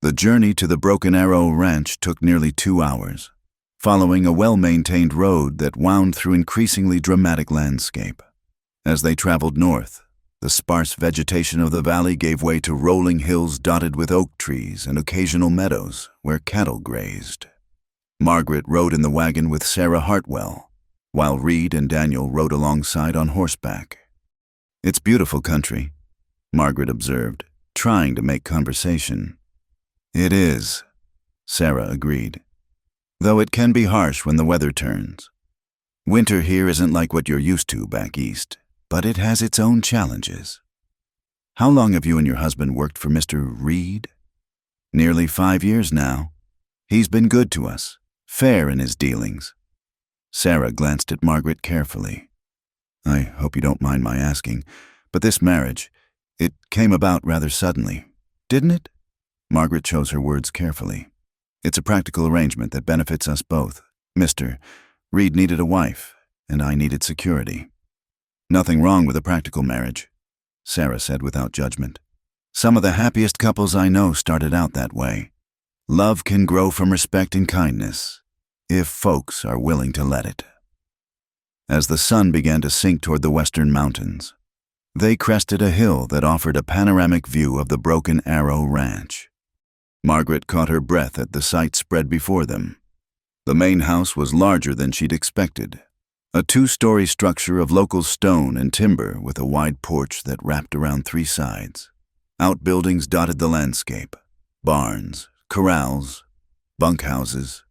The journey to the Broken Arrow Ranch took nearly 2 hours, following a well-maintained road that wound through increasingly dramatic landscape. As they traveled north, the sparse vegetation of the valley gave way to rolling hills dotted with oak trees and occasional meadows where cattle grazed. Margaret rode in the wagon with Sarah Hartwell, while Reed and Daniel rode alongside on horseback. "It's beautiful country," Margaret observed, trying to make conversation. "It is," Sarah agreed, "though it can be harsh when the weather turns. Winter here isn't like what you're used to back east, but it has its own challenges." "How long have you and your husband worked for Mr. Reed?" "Nearly 5 years now. He's been good to us, fair in his dealings." Sarah glanced at Margaret carefully. "I hope you don't mind my asking, but this marriage, it came about rather suddenly, didn't it?" Margaret chose her words carefully. "It's a practical arrangement that benefits us both. Mr. Reed needed a wife, and I needed security." "Nothing wrong with a practical marriage," Sarah said without judgment. "Some of the happiest couples I know started out that way. Love can grow from respect and kindness, if folks are willing to let it." As the sun began to sink toward the western mountains, they crested a hill that offered a panoramic view of the Broken Arrow Ranch. Margaret caught her breath at the sight spread before them. The main house was larger than she'd expected, a 2-story structure of local stone and timber with a wide porch that wrapped around 3 sides. Outbuildings dotted the landscape: barns, corrals, bunkhouses,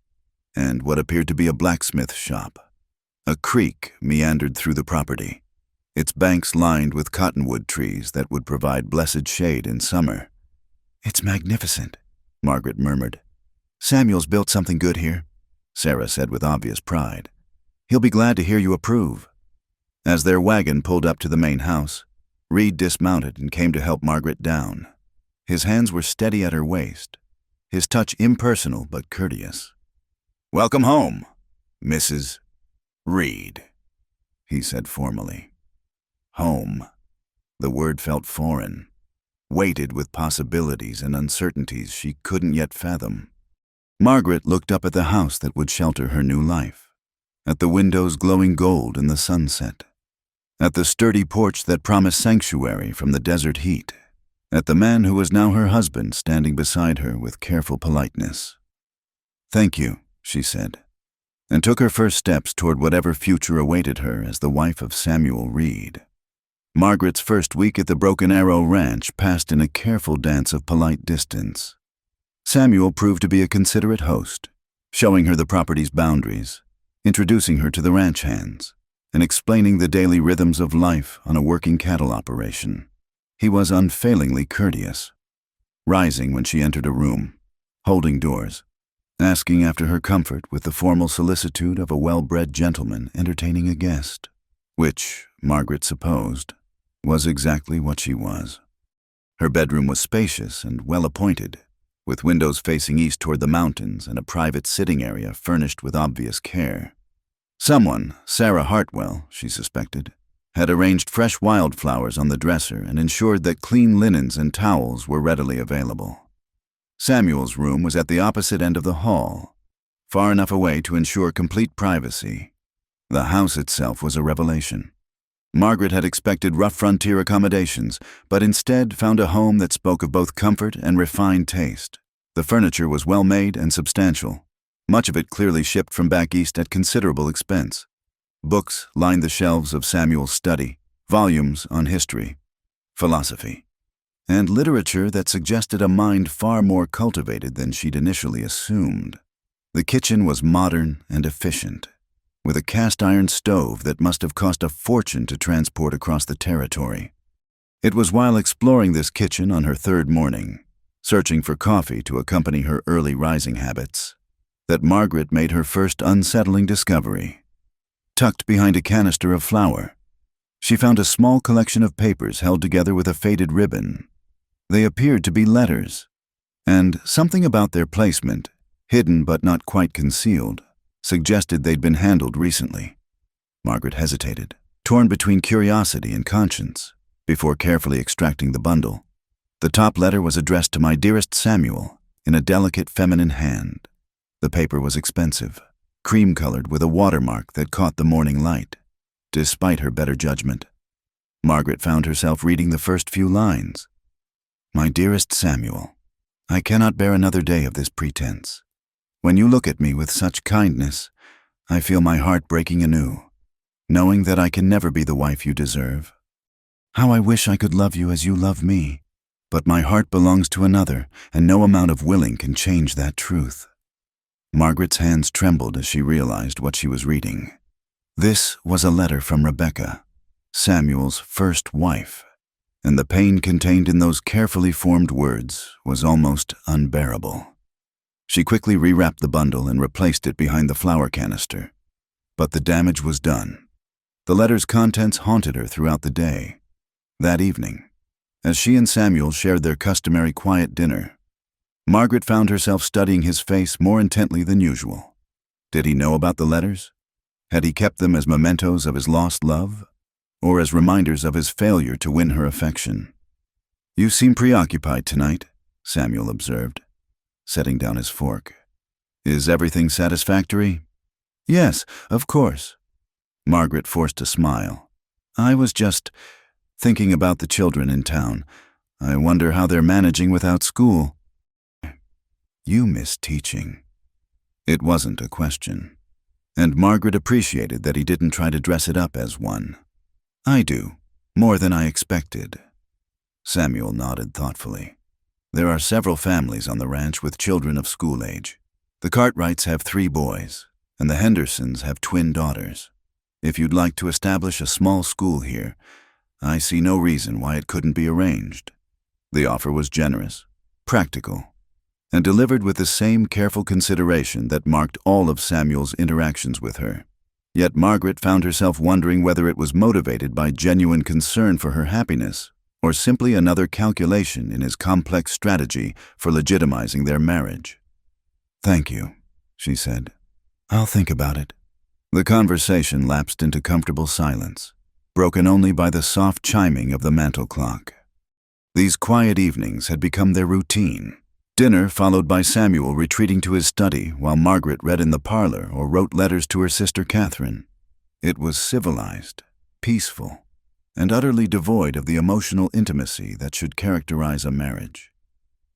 and what appeared to be a blacksmith shop. A creek meandered through the property, its banks lined with cottonwood trees that would provide blessed shade in summer. "It's magnificent," Margaret murmured. "Samuel's built something good here," Sarah said with obvious pride. "He'll be glad to hear you approve." As their wagon pulled up to the main house, Reed dismounted and came to help Margaret down. His hands were steady at her waist, his touch impersonal but courteous. "Welcome home, Mrs. Reed," he said formally. Home. The word felt foreign, weighted with possibilities and uncertainties she couldn't yet fathom. Margaret looked up at the house that would shelter her new life, at the windows glowing gold in the sunset, at the sturdy porch that promised sanctuary from the desert heat, at the man who was now her husband standing beside her with careful politeness. "Thank you," she said, and took her first steps toward whatever future awaited her as the wife of Samuel Reed. Margaret's first week at the Broken Arrow Ranch passed in a careful dance of polite distance. Samuel proved to be a considerate host, showing her the property's boundaries, introducing her to the ranch hands, and explaining the daily rhythms of life on a working cattle operation. He was unfailingly courteous, rising when she entered a room, holding doors, asking after her comfort with the formal solicitude of a well-bred gentleman entertaining a guest, which, Margaret supposed, was exactly what she was. Her bedroom was spacious and well-appointed, with windows facing east toward the mountains and a private sitting area furnished with obvious care. Someone, Sarah Hartwell, she suspected, had arranged fresh wildflowers on the dresser and ensured that clean linens and towels were readily available. Samuel's room was at the opposite end of the hall, far enough away to ensure complete privacy. The house itself was a revelation. Margaret had expected rough frontier accommodations, but instead found a home that spoke of both comfort and refined taste. The furniture was well made and substantial, much of it clearly shipped from back east at considerable expense. Books lined the shelves of Samuel's study, volumes on history, philosophy, and literature that suggested a mind far more cultivated than she'd initially assumed. The kitchen was modern and efficient, with a cast-iron stove that must have cost a fortune to transport across the territory. It was while exploring this kitchen on her third morning searching for coffee to accompany her early rising habits, that Margaret made her first unsettling discovery. Tucked behind a canister of flour, she found a small collection of papers held together with a faded ribbon. They appeared to be letters, and something about their placement, hidden but not quite concealed, suggested they'd been handled recently. Margaret hesitated, torn between curiosity and conscience, before carefully extracting the bundle. The top letter was addressed to "My dearest Samuel," in a delicate feminine hand. The paper was expensive, cream-colored with a watermark that caught the morning light. Despite her better judgment, Margaret found herself reading the first few lines. "My dearest Samuel, I cannot bear another day of this pretense. When you look at me with such kindness, I feel my heart breaking anew, knowing that I can never be the wife you deserve. How I wish I could love you as you love me, but my heart belongs to another, and no amount of willing can change that truth." Margaret's hands trembled as she realized what she was reading. This was a letter from Rebecca, Samuel's first wife, and the pain contained in those carefully formed words was almost unbearable. She quickly rewrapped the bundle and replaced it behind the flour canister. But the damage was done. The letter's contents haunted her throughout the day. That evening, as she and Samuel shared their customary quiet dinner, Margaret found herself studying his face more intently than usual. Did he know about the letters? Had he kept them as mementos of his lost love, or as reminders of his failure to win her affection? "You seem preoccupied tonight," Samuel observed, setting down his fork. "Is everything satisfactory?" "Yes, of course." Margaret forced a smile. "I was just thinking about the children in town. I wonder how they're managing without school." "You miss teaching." It wasn't a question, and Margaret appreciated that he didn't try to dress it up as one. "I do, more than I expected." Samuel nodded thoughtfully. "There are several families on the ranch with children of school age. The Cartwrights have 3 boys, and the Hendersons have twin daughters. If you'd like to establish a small school here, I see no reason why it couldn't be arranged." The offer was generous, practical, and delivered with the same careful consideration that marked all of Samuel's interactions with her. Yet Margaret found herself wondering whether it was motivated by genuine concern for her happiness, or simply another calculation in his complex strategy for legitimizing their marriage. "Thank you," she said. "I'll think about it." The conversation lapsed into comfortable silence, broken only by the soft chiming of the mantel clock. These quiet evenings had become their routine. Dinner followed by Samuel retreating to his study while Margaret read in the parlor or wrote letters to her sister Catherine. It was civilized, peaceful, and utterly devoid of the emotional intimacy that should characterize a marriage.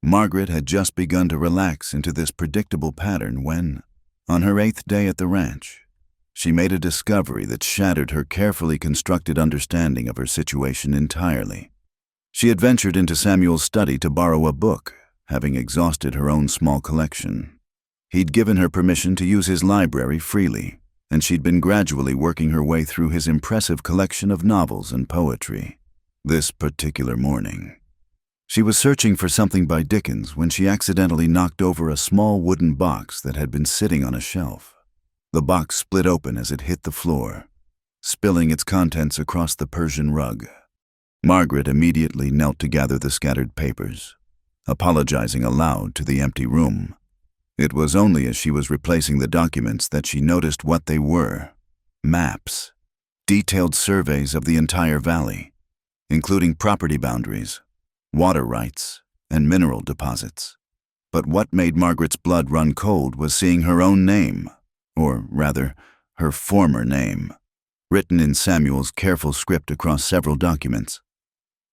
Margaret had just begun to relax into this predictable pattern when, on her 8th day at the ranch, she made a discovery that shattered her carefully constructed understanding of her situation entirely. She had ventured into Samuel's study to borrow a book, having exhausted her own small collection. He'd given her permission to use his library freely, and she'd been gradually working her way through his impressive collection of novels and poetry. This particular morning, she was searching for something by Dickens when she accidentally knocked over a small wooden box that had been sitting on a shelf. The box split open as it hit the floor, spilling its contents across the Persian rug. Margaret immediately knelt to gather the scattered papers, apologizing aloud to the empty room. It was only as she was replacing the documents that she noticed what they were: maps, detailed surveys of the entire valley, including property boundaries, water rights, and mineral deposits. But what made Margaret's blood run cold was seeing her own name, or rather, her former name, written in Samuel's careful script across several documents.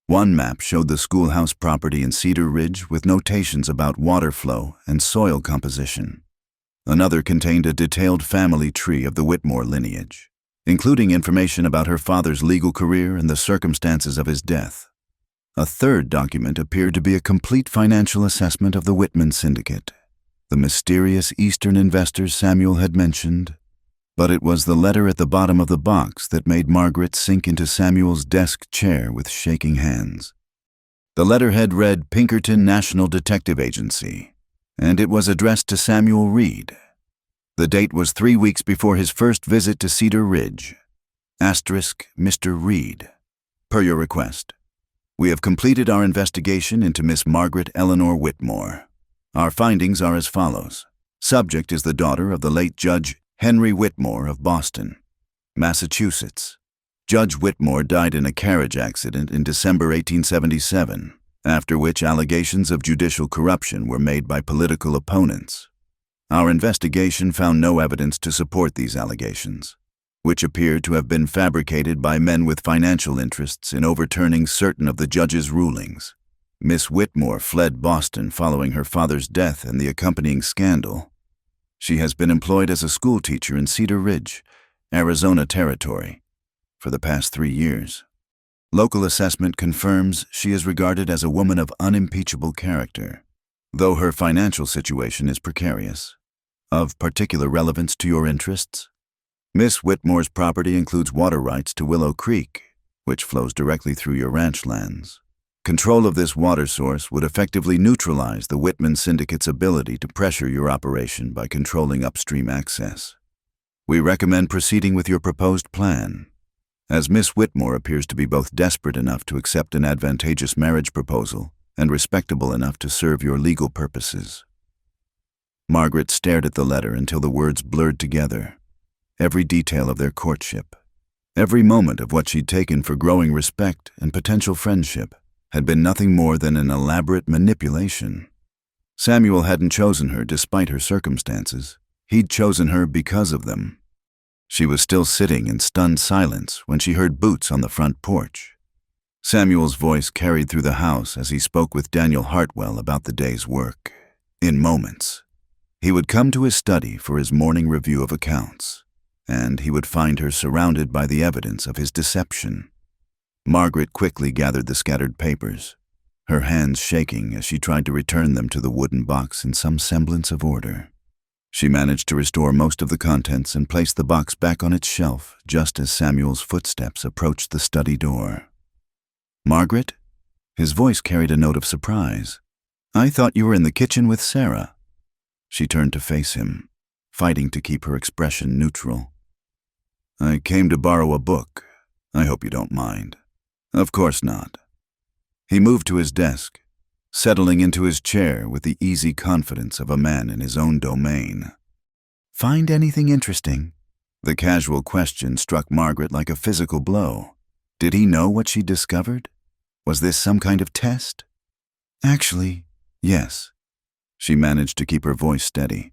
One map showed the schoolhouse property in Cedar Ridge with notations about water flow and soil composition. Another contained a detailed family tree of the Whitmore lineage, including information about her father's legal career and the circumstances of his death. A third document appeared to be a complete financial assessment of the Whitman Syndicate, the mysterious Eastern investors Samuel had mentioned. But it was the letter at the bottom of the box that made Margaret sink into Samuel's desk chair with shaking hands. The letterhead read Pinkerton National Detective Agency, and it was addressed to Samuel Reed. The date was 3 weeks before his first visit to Cedar Ridge. Asterisk, Mr. Reed. Per your request, we have completed our investigation into Miss Margaret Eleanor Whitmore. Our findings are as follows. Subject is the daughter of the late Judge Henry Whitmore of Boston, Massachusetts. Judge Whitmore died in a carriage accident in December 1877, after which allegations of judicial corruption were made by political opponents. Our investigation found no evidence to support these allegations, which appeared to have been fabricated by men with financial interests in overturning certain of the judge's rulings. Miss Whitmore fled Boston following her father's death and the accompanying scandal. She has been employed as a schoolteacher in Cedar Ridge, Arizona Territory, for the past 3 years. Local assessment confirms she is regarded as a woman of unimpeachable character, though her financial situation is precarious. Of particular relevance to your interests, Miss Whitmore's property includes water rights to Willow Creek, which flows directly through your ranch lands. Control of this water source would effectively neutralize the Whitman Syndicate's ability to pressure your operation by controlling upstream access. We recommend proceeding with your proposed plan, as Miss Whitmore appears to be both desperate enough to accept an advantageous marriage proposal and respectable enough to serve your legal purposes. Margaret stared at the letter until the words blurred together. Every detail of their courtship, every moment of what she'd taken for growing respect and potential friendship, had been nothing more than an elaborate manipulation. Samuel hadn't chosen her despite her circumstances. He'd chosen her because of them. She was still sitting in stunned silence when she heard boots on the front porch. Samuel's voice carried through the house as he spoke with Daniel Hartwell about the day's work. In moments, he would come to his study for his morning review of accounts, and he would find her surrounded by the evidence of his deception. Margaret quickly gathered the scattered papers, her hands shaking as she tried to return them to the wooden box in some semblance of order. She managed to restore most of the contents and place the box back on its shelf just as Samuel's footsteps approached the study door. "Margaret?" His voice carried a note of surprise. "I thought you were in the kitchen with Sarah." She turned to face him, fighting to keep her expression neutral. "I came to borrow a book. I hope you don't mind." "Of course not." He moved to his desk, settling into his chair with the easy confidence of a man in his own domain. "Find anything interesting?" The casual question struck Margaret like a physical blow. Did he know what she'd discovered? Was this some kind of test? "Actually, yes." She managed to keep her voice steady.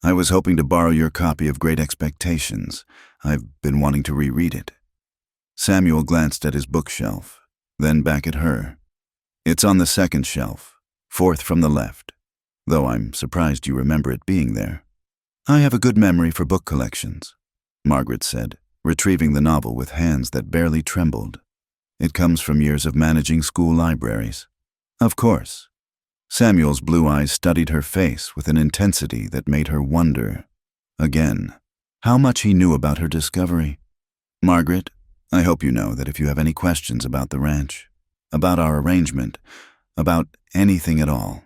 "I was hoping to borrow your copy of Great Expectations. I've been wanting to reread it." Samuel glanced at his bookshelf, then back at her. "It's on the second shelf, fourth from the left, though I'm surprised you remember it being there." "I have a good memory for book collections," Margaret said, retrieving the novel with hands that barely trembled. "It comes from years of managing school libraries." "Of course." Samuel's blue eyes studied her face with an intensity that made her wonder, again, how much he knew about her discovery. "Margaret, I hope you know that if you have any questions about the ranch, about our arrangement, about anything at all,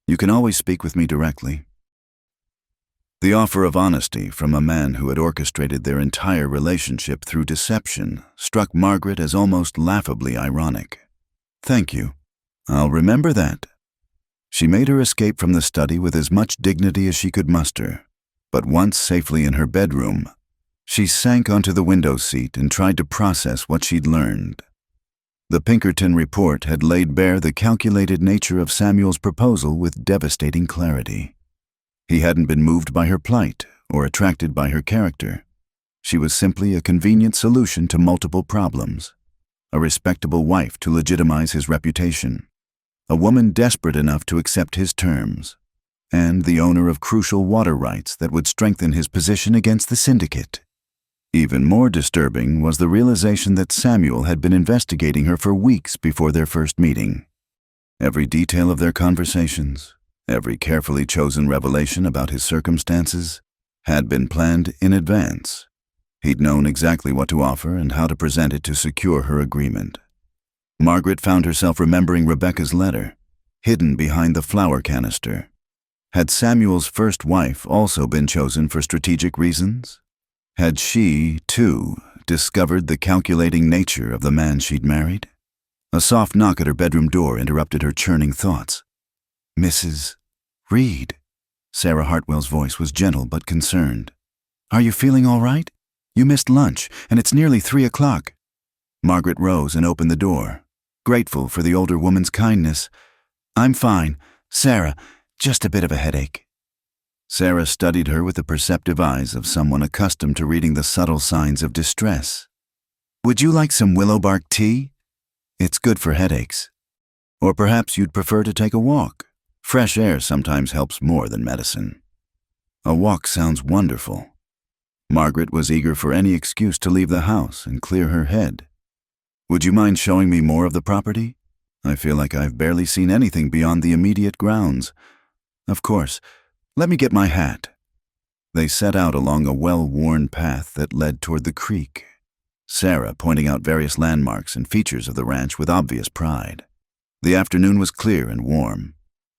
you can always speak with me directly." The offer of honesty from a man who had orchestrated their entire relationship through deception struck Margaret as almost laughably ironic. "Thank you. I'll remember that." She made her escape from the study with as much dignity as she could muster, but once safely in her bedroom, she sank onto the window seat and tried to process what she'd learned. The Pinkerton report had laid bare the calculated nature of Samuel's proposal with devastating clarity. He hadn't been moved by her plight or attracted by her character. She was simply a convenient solution to multiple problems, a respectable wife to legitimize his reputation, a woman desperate enough to accept his terms, and the owner of crucial water rights that would strengthen his position against the syndicate. Even more disturbing was the realization that Samuel had been investigating her for weeks before their first meeting. Every detail of their conversations, every carefully chosen revelation about his circumstances, had been planned in advance. He'd known exactly what to offer and how to present it to secure her agreement. Margaret found herself remembering Rebecca's letter, hidden behind the flour canister. Had Samuel's first wife also been chosen for strategic reasons? Had she, too, discovered the calculating nature of the man she'd married? A soft knock at her bedroom door interrupted her churning thoughts. "Mrs. Reed." Sarah Hartwell's voice was gentle but concerned. "Are you feeling all right? You missed lunch, and it's nearly 3 o'clock. Margaret rose and opened the door, grateful for the older woman's kindness. "I'm fine, Sarah, just a bit of a headache." Sarah studied her with the perceptive eyes of someone accustomed to reading the subtle signs of distress. "Would you like some willow bark tea? It's good for headaches. Or perhaps you'd prefer to take a walk. Fresh air sometimes helps more than medicine." A walk sounds wonderful. Margaret was eager for any excuse to leave the house and clear her head. "Would you mind showing me more of the property? I feel like I've barely seen anything beyond the immediate grounds." "Of course. Let me get my hat." They set out along a well-worn path that led toward the creek, Sarah pointing out various landmarks and features of the ranch with obvious pride. The afternoon was clear and warm,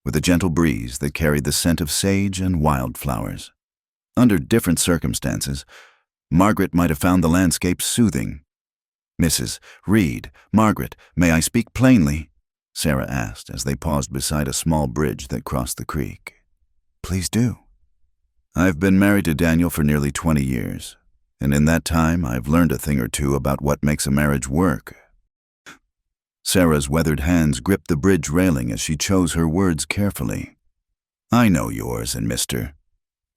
with a gentle breeze that carried the scent of sage and wildflowers. Under different circumstances, Margaret might have found the landscape soothing. "Mrs. Reed, Margaret, may I speak plainly?" Sarah asked as they paused beside a small bridge that crossed the creek. "Please do." "I've been married to Daniel for nearly 20 years, and in that time I've learned a thing or two about what makes a marriage work." Sarah's weathered hands gripped the bridge railing as she chose her words carefully. "I know yours and Mr.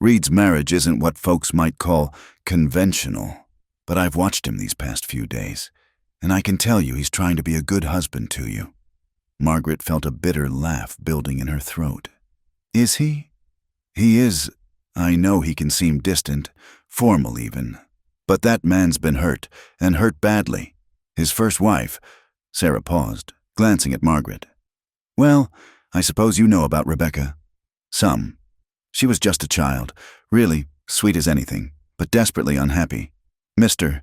Reed's marriage isn't what folks might call conventional, but I've watched him these past few days, and I can tell you he's trying to be a good husband to you." Margaret felt a bitter laugh building in her throat. "Is he?" "He is. I know he can seem distant, formal even, but that man's been hurt, and hurt badly. His first wife—" Sarah paused, glancing at Margaret. "Well, I suppose you know about Rebecca." "Some. She was just a child, really sweet as anything, but desperately unhappy. Mr.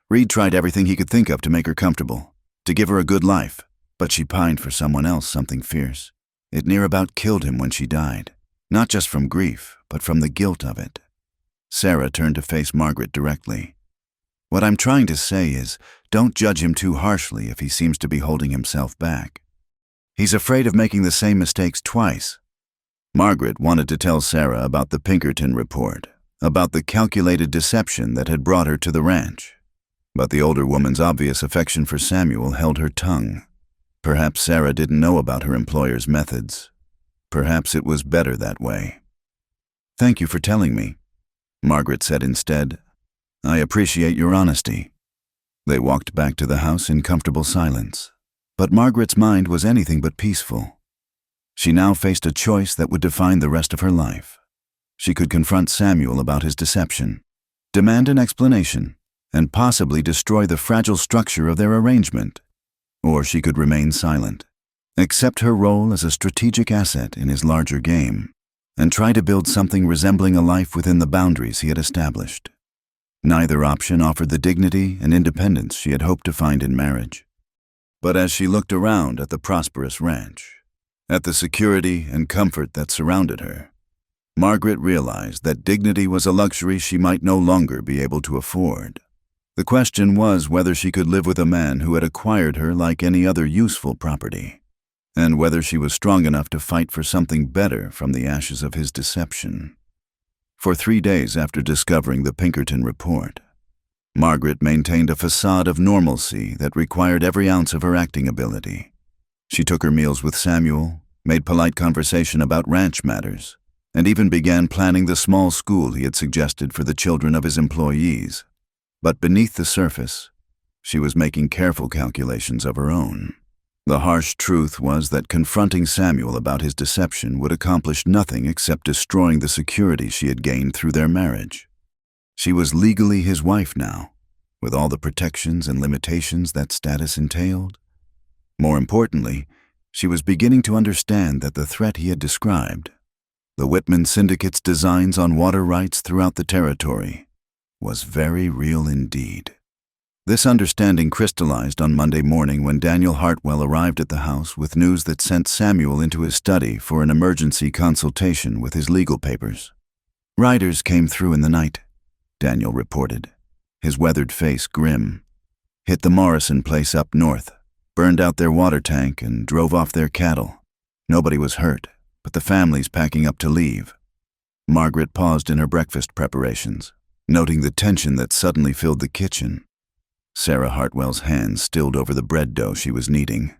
Reed tried everything he could think of to make her comfortable, to give her a good life, but she pined for someone else, something fierce. It near about killed him when she died, not just from grief, but from the guilt of it." Sarah turned to face Margaret directly. "What I'm trying to say is, don't judge him too harshly if he seems to be holding himself back. He's afraid of making the same mistakes twice." Margaret wanted to tell Sarah about the Pinkerton report, about the calculated deception that had brought her to the ranch. But the older woman's obvious affection for Samuel held her tongue. Perhaps Sarah didn't know about her employer's methods. Perhaps it was better that way. "Thank you for telling me," Margaret said instead. "I appreciate your honesty." They walked back to the house in comfortable silence, but Margaret's mind was anything but peaceful. She now faced a choice that would define the rest of her life. She could confront Samuel about his deception, demand an explanation, and possibly destroy the fragile structure of their arrangement. Or she could remain silent, accept her role as a strategic asset in his larger game, and try to build something resembling a life within the boundaries he had established. Neither option offered the dignity and independence she had hoped to find in marriage. But as she looked around at the prosperous ranch, at the security and comfort that surrounded her, Margaret realized that dignity was a luxury she might no longer be able to afford. The question was whether she could live with a man who had acquired her like any other useful property, and whether she was strong enough to fight for something better from the ashes of his deception. For 3 days after discovering the Pinkerton report, Margaret maintained a facade of normalcy that required every ounce of her acting ability. She took her meals with Samuel, made polite conversation about ranch matters, and even began planning the small school he had suggested for the children of his employees. But beneath the surface, she was making careful calculations of her own. The harsh truth was that confronting Samuel about his deception would accomplish nothing except destroying the security she had gained through their marriage. She was legally his wife now, with all the protections and limitations that status entailed. More importantly, she was beginning to understand that the threat he had described, the Whitman Syndicate's designs on water rights throughout the territory, was very real indeed. This understanding crystallized on Monday morning when Daniel Hartwell arrived at the house with news that sent Samuel into his study for an emergency consultation with his legal papers. "Riders came through in the night," Daniel reported, his weathered face grim. "Hit the Morrison place up north, burned out their water tank, and drove off their cattle. Nobody was hurt, but the family's packing up to leave." Margaret paused in her breakfast preparations, noting the tension that suddenly filled the kitchen. Sarah Hartwell's hands stilled over the bread dough she was kneading.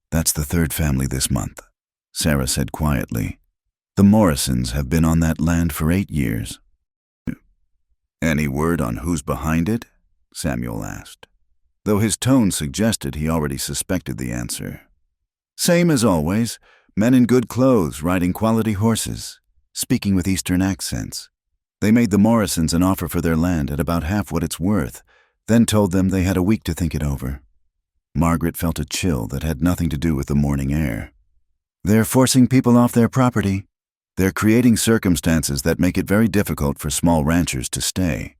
"That's the third family this month," Sarah said quietly. "The Morrisons have been on that land for 8 years. "Any word on who's behind it?" Samuel asked, though his tone suggested he already suspected the answer. "Same as always, men in good clothes riding quality horses, speaking with Eastern accents. They made the Morrisons an offer for their land at about half what it's worth, then told them they had a week to think it over." Margaret felt a chill that had nothing to do with the morning air. "They're forcing people off their property. They're creating circumstances that make it very difficult for small ranchers to stay,"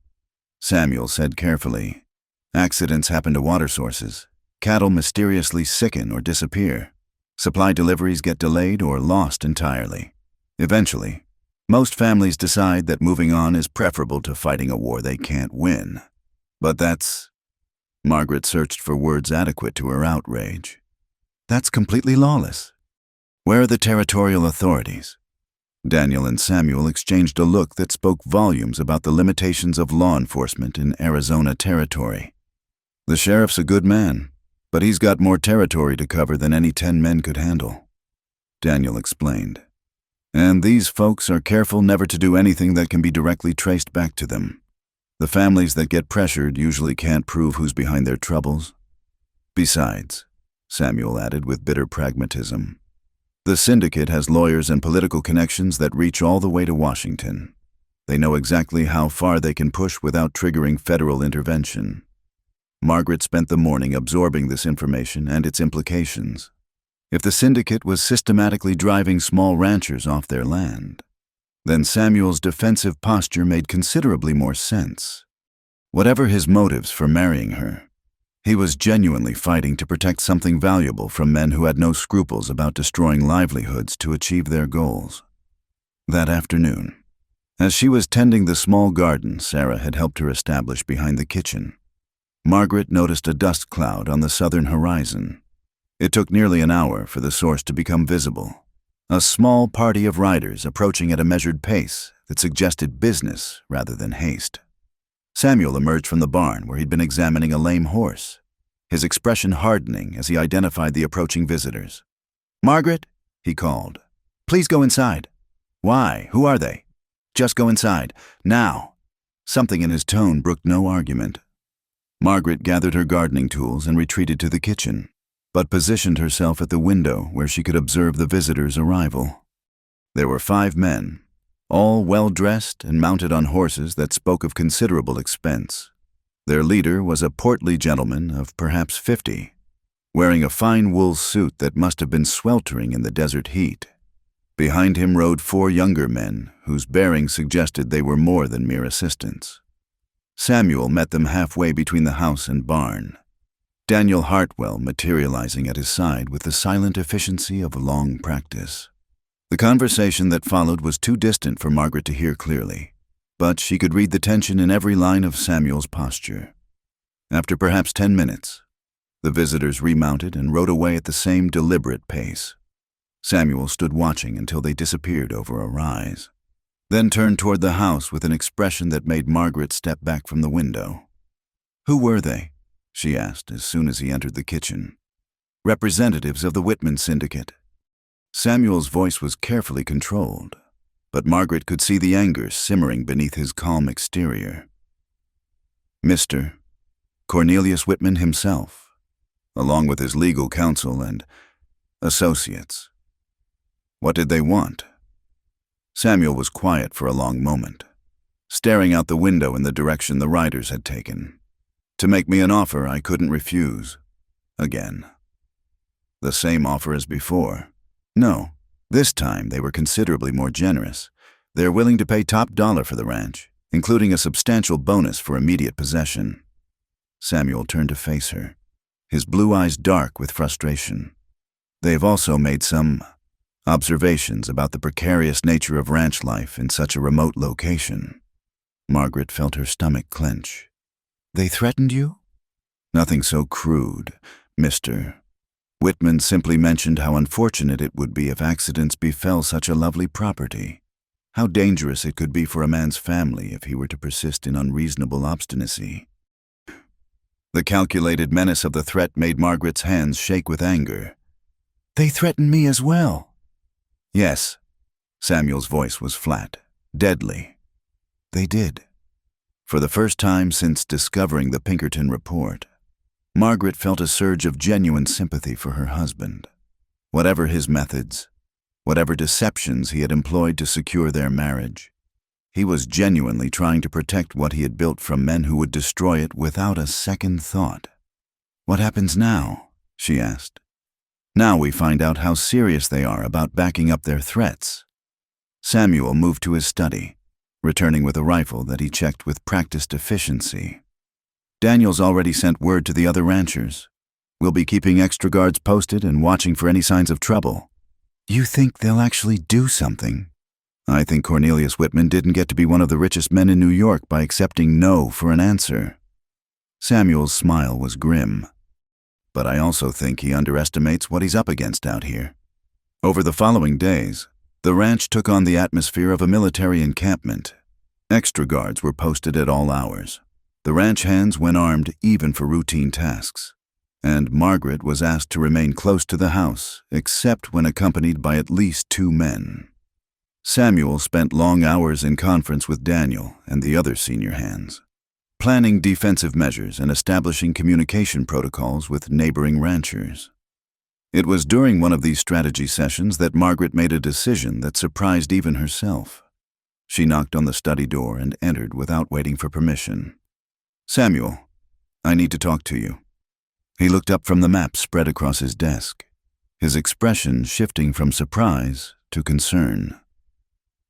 Samuel said carefully. "Accidents happen to water sources. Cattle mysteriously sicken or disappear. Supply deliveries get delayed or lost entirely. Eventually, most families decide that moving on is preferable to fighting a war they can't win. But that's—" Margaret searched for words adequate to her outrage. "That's completely lawless. Where are the territorial authorities?" Daniel and Samuel exchanged a look that spoke volumes about the limitations of law enforcement in Arizona territory. "The sheriff's a good man, but he's got more territory to cover than any 10 men could handle," Daniel explained. "And these folks are careful never to do anything that can be directly traced back to them. The families that get pressured usually can't prove who's behind their troubles. Besides," Samuel added with bitter pragmatism, "the syndicate has lawyers and political connections that reach all the way to Washington. They know exactly how far they can push without triggering federal intervention." Margaret spent the morning absorbing this information and its implications. If the syndicate was systematically driving small ranchers off their land, then Samuel's defensive posture made considerably more sense. Whatever his motives for marrying her, he was genuinely fighting to protect something valuable from men who had no scruples about destroying livelihoods to achieve their goals. That afternoon, as she was tending the small garden Sarah had helped her establish behind the kitchen, Margaret noticed a dust cloud on the southern horizon. It took nearly an hour for the source to become visible. A small party of riders approaching at a measured pace that suggested business rather than haste. Samuel emerged from the barn where he'd been examining a lame horse, his expression hardening as he identified the approaching visitors. "Margaret," he called, "please go inside." "Why? Who are they?" "Just go inside. Now." Something in his tone brooked no argument. Margaret gathered her gardening tools and retreated to the kitchen, but positioned herself at the window where she could observe the visitors' arrival. There were 5 men, all well-dressed and mounted on horses that spoke of considerable expense. Their leader was a portly gentleman of perhaps 50, wearing a fine wool suit that must have been sweltering in the desert heat. Behind him rode 4 younger men whose bearing suggested they were more than mere assistants. Samuel met them halfway between the house and barn, Daniel Hartwell materializing at his side with the silent efficiency of long practice. The conversation that followed was too distant for Margaret to hear clearly, but she could read the tension in every line of Samuel's posture. After perhaps 10 minutes, the visitors remounted and rode away at the same deliberate pace. Samuel stood watching until they disappeared over a rise, then turned toward the house with an expression that made Margaret step back from the window. "Who were they?" she asked as soon as he entered the kitchen. "Representatives of the Whitman Syndicate." Samuel's voice was carefully controlled, but Margaret could see the anger simmering beneath his calm exterior. "Mr. Cornelius Whitman himself, along with his legal counsel and associates." "What did they want?" Samuel was quiet for a long moment, staring out the window in the direction the riders had taken. "To make me an offer I couldn't refuse." Again. "The same offer as before?" "No. This time they were considerably more generous. They're willing to pay top dollar for the ranch, including a substantial bonus for immediate possession." Samuel turned to face her, his blue eyes dark with frustration. They've also made some observations about the precarious nature of ranch life in such a remote location. Margaret felt her stomach clench. They threatened you? Nothing so crude, Mr. Whitman simply mentioned how unfortunate it would be if accidents befell such a lovely property. How dangerous it could be for a man's family if he were to persist in unreasonable obstinacy. The calculated menace of the threat made Margaret's hands shake with anger. They threatened me as well. Yes. Samuel's voice was flat, deadly. They did. For the first time since discovering the Pinkerton report, Margaret felt a surge of genuine sympathy for her husband. Whatever his methods, whatever deceptions he had employed to secure their marriage, he was genuinely trying to protect what he had built from men who would destroy it without a second thought. What happens now? She asked. Now we find out how serious they are about backing up their threats. Samuel moved to his study, returning with a rifle that he checked with practiced efficiency. Daniel's already sent word to the other ranchers. We'll be keeping extra guards posted and watching for any signs of trouble. You think they'll actually do something? I think Cornelius Whitman didn't get to be one of the richest men in New York by accepting no for an answer. Samuel's smile was grim. But I also think he underestimates what he's up against out here. Over the following days, the ranch took on the atmosphere of a military encampment. Extra guards were posted at all hours. The ranch hands went armed even for routine tasks, and Margaret was asked to remain close to the house, except when accompanied by at least 2 men. Samuel spent long hours in conference with Daniel and the other senior hands, planning defensive measures and establishing communication protocols with neighboring ranchers. It was during one of these strategy sessions that Margaret made a decision that surprised even herself. She knocked on the study door and entered without waiting for permission. Samuel, I need to talk to you. He looked up from the map spread across his desk, his expression shifting from surprise to concern.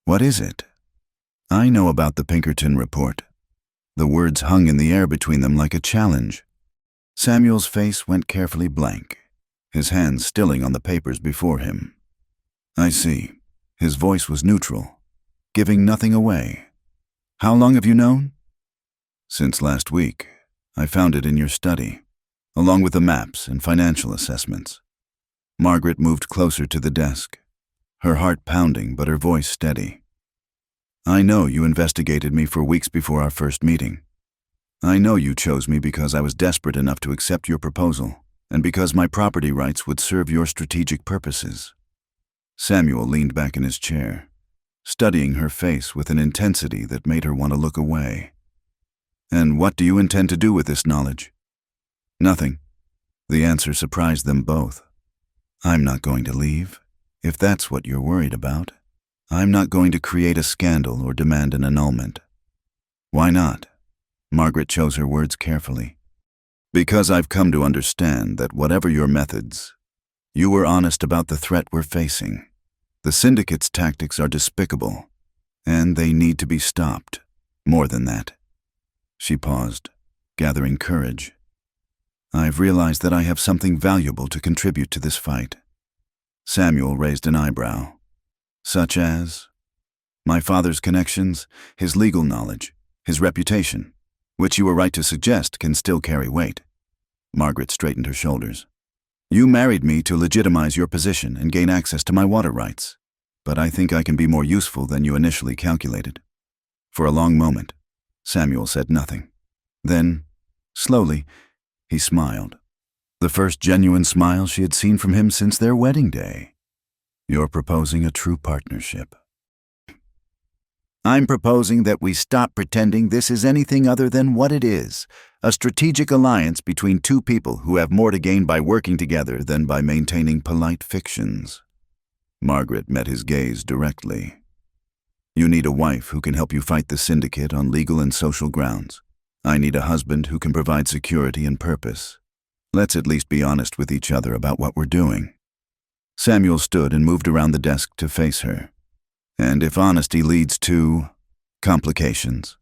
What is it? I know about the Pinkerton report. The words hung in the air between them like a challenge. Samuel's face went carefully blank, his hands stilling on the papers before him. I see. His voice was neutral, giving nothing away. How long have you known? Since last week. I found it in your study, along with the maps and financial assessments. Margaret moved closer to the desk, her heart pounding but her voice steady. I know you investigated me for weeks before our first meeting. I know you chose me because I was desperate enough to accept your proposal, and because my property rights would serve your strategic purposes. Samuel leaned back in his chair, studying her face with an intensity that made her want to look away. And what do you intend to do with this knowledge? Nothing. The answer surprised them both. I'm not going to leave, if that's what you're worried about. I'm not going to create a scandal or demand an annulment. Why not? Margaret chose her words carefully. Because I've come to understand that whatever your methods, you were honest about the threat we're facing. The syndicate's tactics are despicable, and they need to be stopped. More than that. She paused, gathering courage. I've realized that I have something valuable to contribute to this fight. Samuel raised an eyebrow. Such as? My father's connections, his legal knowledge, his reputation, which you were right to suggest can still carry weight. Margaret straightened her shoulders. You married me to legitimize your position and gain access to my water rights, but I think I can be more useful than you initially calculated. For a long moment, Samuel said nothing. Then, slowly, he smiled. The first genuine smile she had seen from him since their wedding day. You're proposing a true partnership. I'm proposing that we stop pretending this is anything other than what it is, a strategic alliance between 2 people who have more to gain by working together than by maintaining polite fictions. Margaret met his gaze directly. You need a wife who can help you fight the syndicate on legal and social grounds. I need a husband who can provide security and purpose. Let's at least be honest with each other about what we're doing. Samuel stood and moved around the desk to face her. And if honesty leads to complications,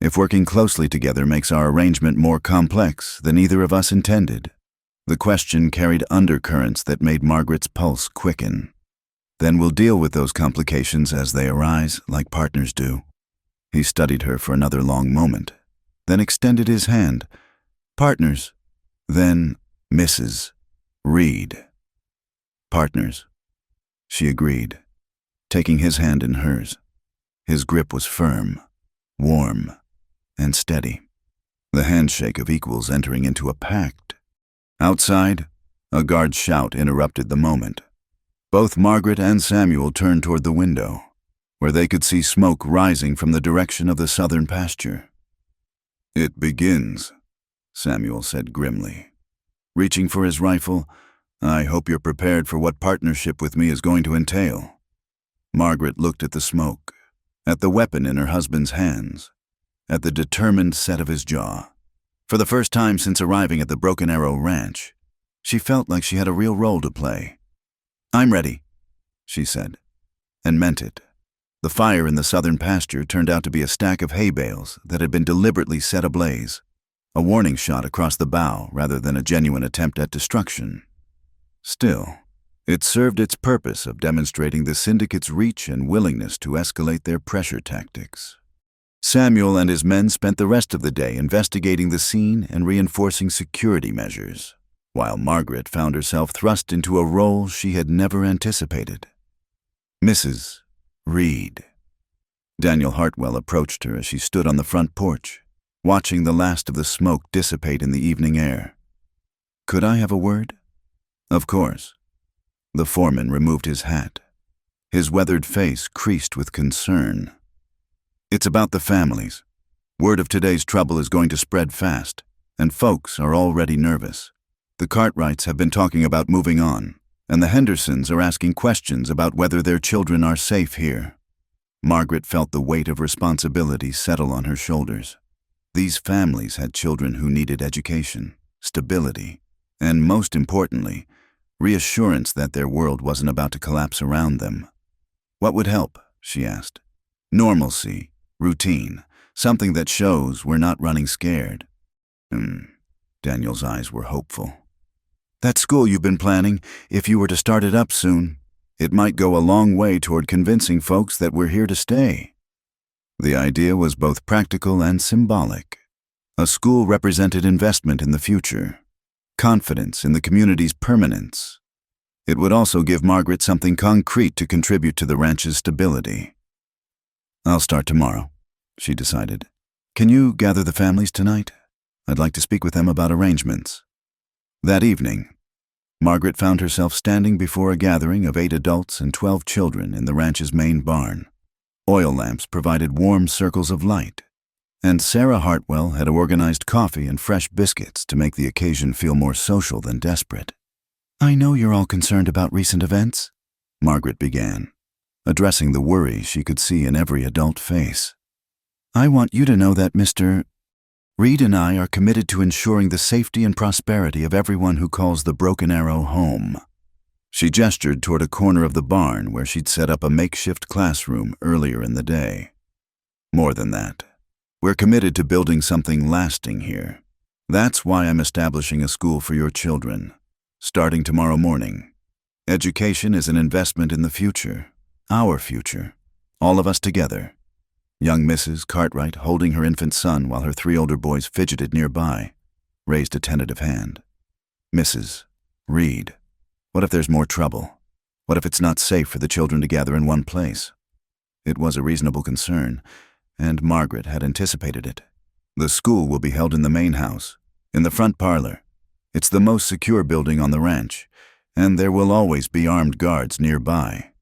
if working closely together makes our arrangement more complex than either of us intended. The question carried undercurrents that made Margaret's pulse quicken. Then we'll deal with those complications as they arise, like partners do. He studied her for another long moment, then extended his hand. Partners. Then Mrs. Reed. Partners. She agreed, taking his hand in hers. His grip was firm, warm, and steady. The handshake of equals entering into a pact. Outside, a guard's shout interrupted the moment. Both Margaret and Samuel turned toward the window, where they could see smoke rising from the direction of the southern pasture. "It begins," Samuel said grimly. Reaching for his rifle, "I hope you're prepared for what partnership with me is going to entail." Margaret looked at the smoke, at the weapon in her husband's hands, at the determined set of his jaw. For the first time since arriving at the Broken Arrow Ranch, she felt like she had a real role to play. "I'm ready," she said, and meant it. The fire in the southern pasture turned out to be a stack of hay bales that had been deliberately set ablaze, a warning shot across the bow rather than a genuine attempt at destruction. Still, it served its purpose of demonstrating the syndicate's reach and willingness to escalate their pressure tactics. Samuel and his men spent the rest of the day investigating the scene and reinforcing security measures, while Margaret found herself thrust into a role she had never anticipated. Mrs. Reed. Daniel Hartwell approached her as she stood on the front porch, watching the last of the smoke dissipate in the evening air. "Could I have a word?" "Of course." The foreman removed his hat. His weathered face creased with concern. "It's about the families. Word of today's trouble is going to spread fast, and folks are already nervous. The Cartwrights have been talking about moving on, and the Hendersons are asking questions about whether their children are safe here." Margaret felt the weight of responsibility settle on her shoulders. These families had children who needed education, stability, and most importantly, reassurance that their world wasn't about to collapse around them. "What would help?" she asked. "Normalcy, routine, something that shows we're not running scared." Daniel's eyes were hopeful. "That school you've been planning, if you were to start it up soon, it might go a long way toward convincing folks that we're here to stay." The idea was both practical and symbolic. A school represented investment in the future, confidence in the community's permanence. It would also give Margaret something concrete to contribute to the ranch's stability. "I'll start tomorrow," she decided. "Can you gather the families tonight? I'd like to speak with them about arrangements." That evening, Margaret found herself standing before a gathering of 8 adults and 12 children in the ranch's main barn. Oil lamps provided warm circles of light, and Sarah Hartwell had organized coffee and fresh biscuits to make the occasion feel more social than desperate. "I know you're all concerned about recent events," Margaret began, addressing the worry she could see in every adult face. "I want you to know that Mr. Reed and I are committed to ensuring the safety and prosperity of everyone who calls the Broken Arrow home." She gestured toward a corner of the barn where she'd set up a makeshift classroom earlier in the day. "More than that, we're committed to building something lasting here. That's why I'm establishing a school for your children, starting tomorrow morning. Education is an investment in the future, our future, all of us together." Young Mrs. Cartwright, holding her infant son while her 3 older boys fidgeted nearby, raised a tentative hand. "Mrs. Reed, what if there's more trouble? What if it's not safe for the children to gather in one place?" It was a reasonable concern, and Margaret had anticipated it. "The school will be held in the main house, in the front parlor. It's the most secure building on the ranch, and there will always be armed guards nearby.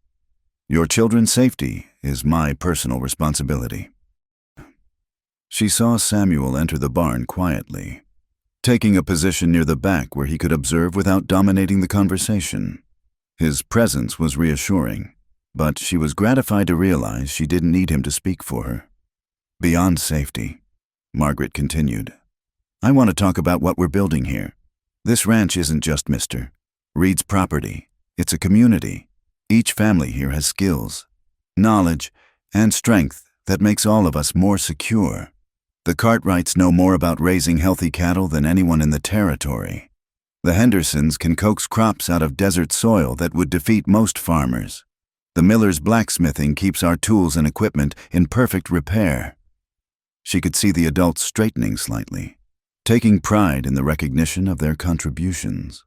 Your children's safety is my personal responsibility." She saw Samuel enter the barn quietly, taking a position near the back where he could observe without dominating the conversation. His presence was reassuring, but she was gratified to realize she didn't need him to speak for her. "Beyond safety," Margaret continued, "I want to talk about what we're building here. This ranch isn't just Mr. Reed's property. It's a community. Each family here has skills, knowledge, and strength that makes all of us more secure. The Cartwrights know more about raising healthy cattle than anyone in the territory. The Hendersons can coax crops out of desert soil that would defeat most farmers. The Millers' blacksmithing keeps our tools and equipment in perfect repair. She could see the adults straightening slightly, taking pride in the recognition of their contributions.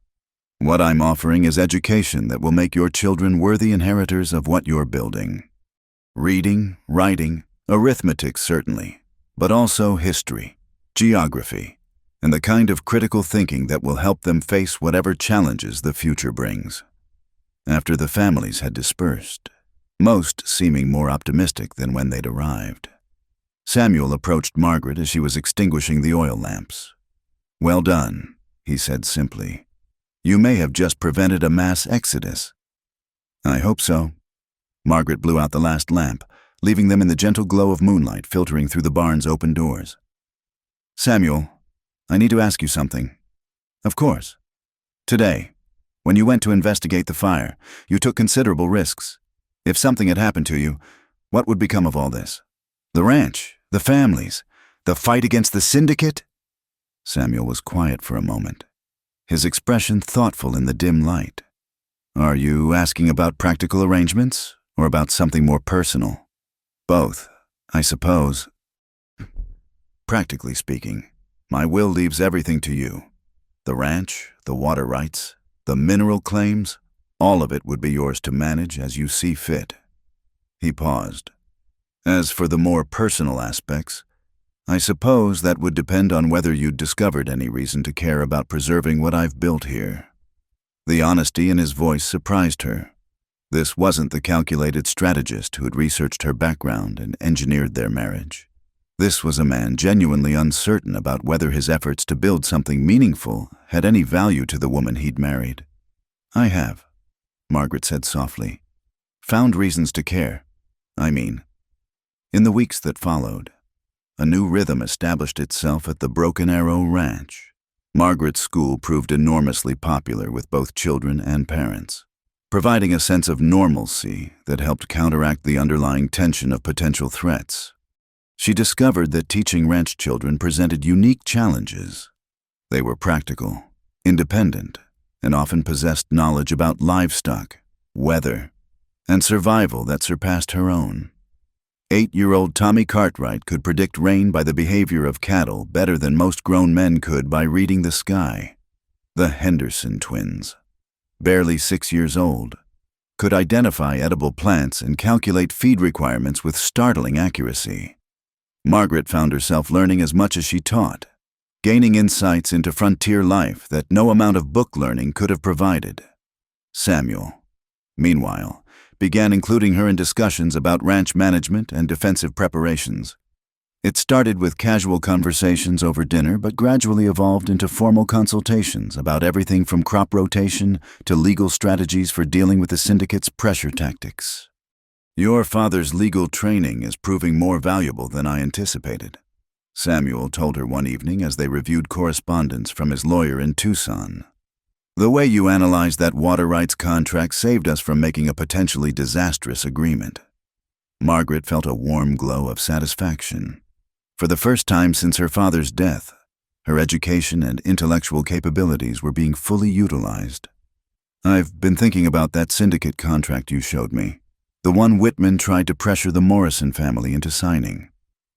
What I'm offering is education that will make your children worthy inheritors of what you're building. Reading, writing, arithmetic certainly, but also history, geography, and the kind of critical thinking that will help them face whatever challenges the future brings. After the families had dispersed, most seeming more optimistic than when they'd arrived, Samuel approached Margaret as she was extinguishing the oil lamps. "Well done," he said simply. "You may have just prevented a mass exodus." "I hope so." Margaret blew out the last lamp, leaving them in the gentle glow of moonlight filtering through the barn's open doors. "Samuel, I need to ask you something." "Of course." "Today, when you went to investigate the fire, you took considerable risks. If something had happened to you, what would become of all this? The ranch, the families, the fight against the syndicate?" Samuel was quiet for a moment, his expression thoughtful in the dim light. "Are you asking about practical arrangements, or about something more personal?" "Both, I suppose. Practically speaking, my will leaves everything to you. The ranch, the water rights, the mineral claims, all of it would be yours to manage as you see fit." He paused. "As for the more personal aspects, I suppose that would depend on whether you'd discovered any reason to care about preserving what I've built here." The honesty in his voice surprised her. This wasn't the calculated strategist who had researched her background and engineered their marriage. This was a man genuinely uncertain about whether his efforts to build something meaningful had any value to the woman he'd married. "I have," Margaret said softly. "Found reasons to care. In the weeks that followed, a new rhythm established itself at the Broken Arrow Ranch. Margaret's school proved enormously popular with both children and parents, providing a sense of normalcy that helped counteract the underlying tension of potential threats. She discovered that teaching ranch children presented unique challenges. They were practical, independent, and often possessed knowledge about livestock, weather, and survival that surpassed her own. 8-year-old Tommy Cartwright could predict rain by the behavior of cattle better than most grown men could by reading the sky. The Henderson twins, barely 6 years old, could identify edible plants and calculate feed requirements with startling accuracy. Margaret found herself learning as much as she taught, gaining insights into frontier life that no amount of book learning could have provided. Samuel, meanwhile, began including her in discussions about ranch management and defensive preparations. It started with casual conversations over dinner, but gradually evolved into formal consultations about everything from crop rotation to legal strategies for dealing with the syndicate's pressure tactics. "Your father's legal training is proving more valuable than I anticipated," Samuel told her one evening as they reviewed correspondence from his lawyer in Tucson. "The way you analyzed that water rights contract saved us from making a potentially disastrous agreement." Margaret felt a warm glow of satisfaction. For the first time since her father's death, her education and intellectual capabilities were being fully utilized. "I've been thinking about that syndicate contract you showed me, the one Whitman tried to pressure the Morrison family into signing.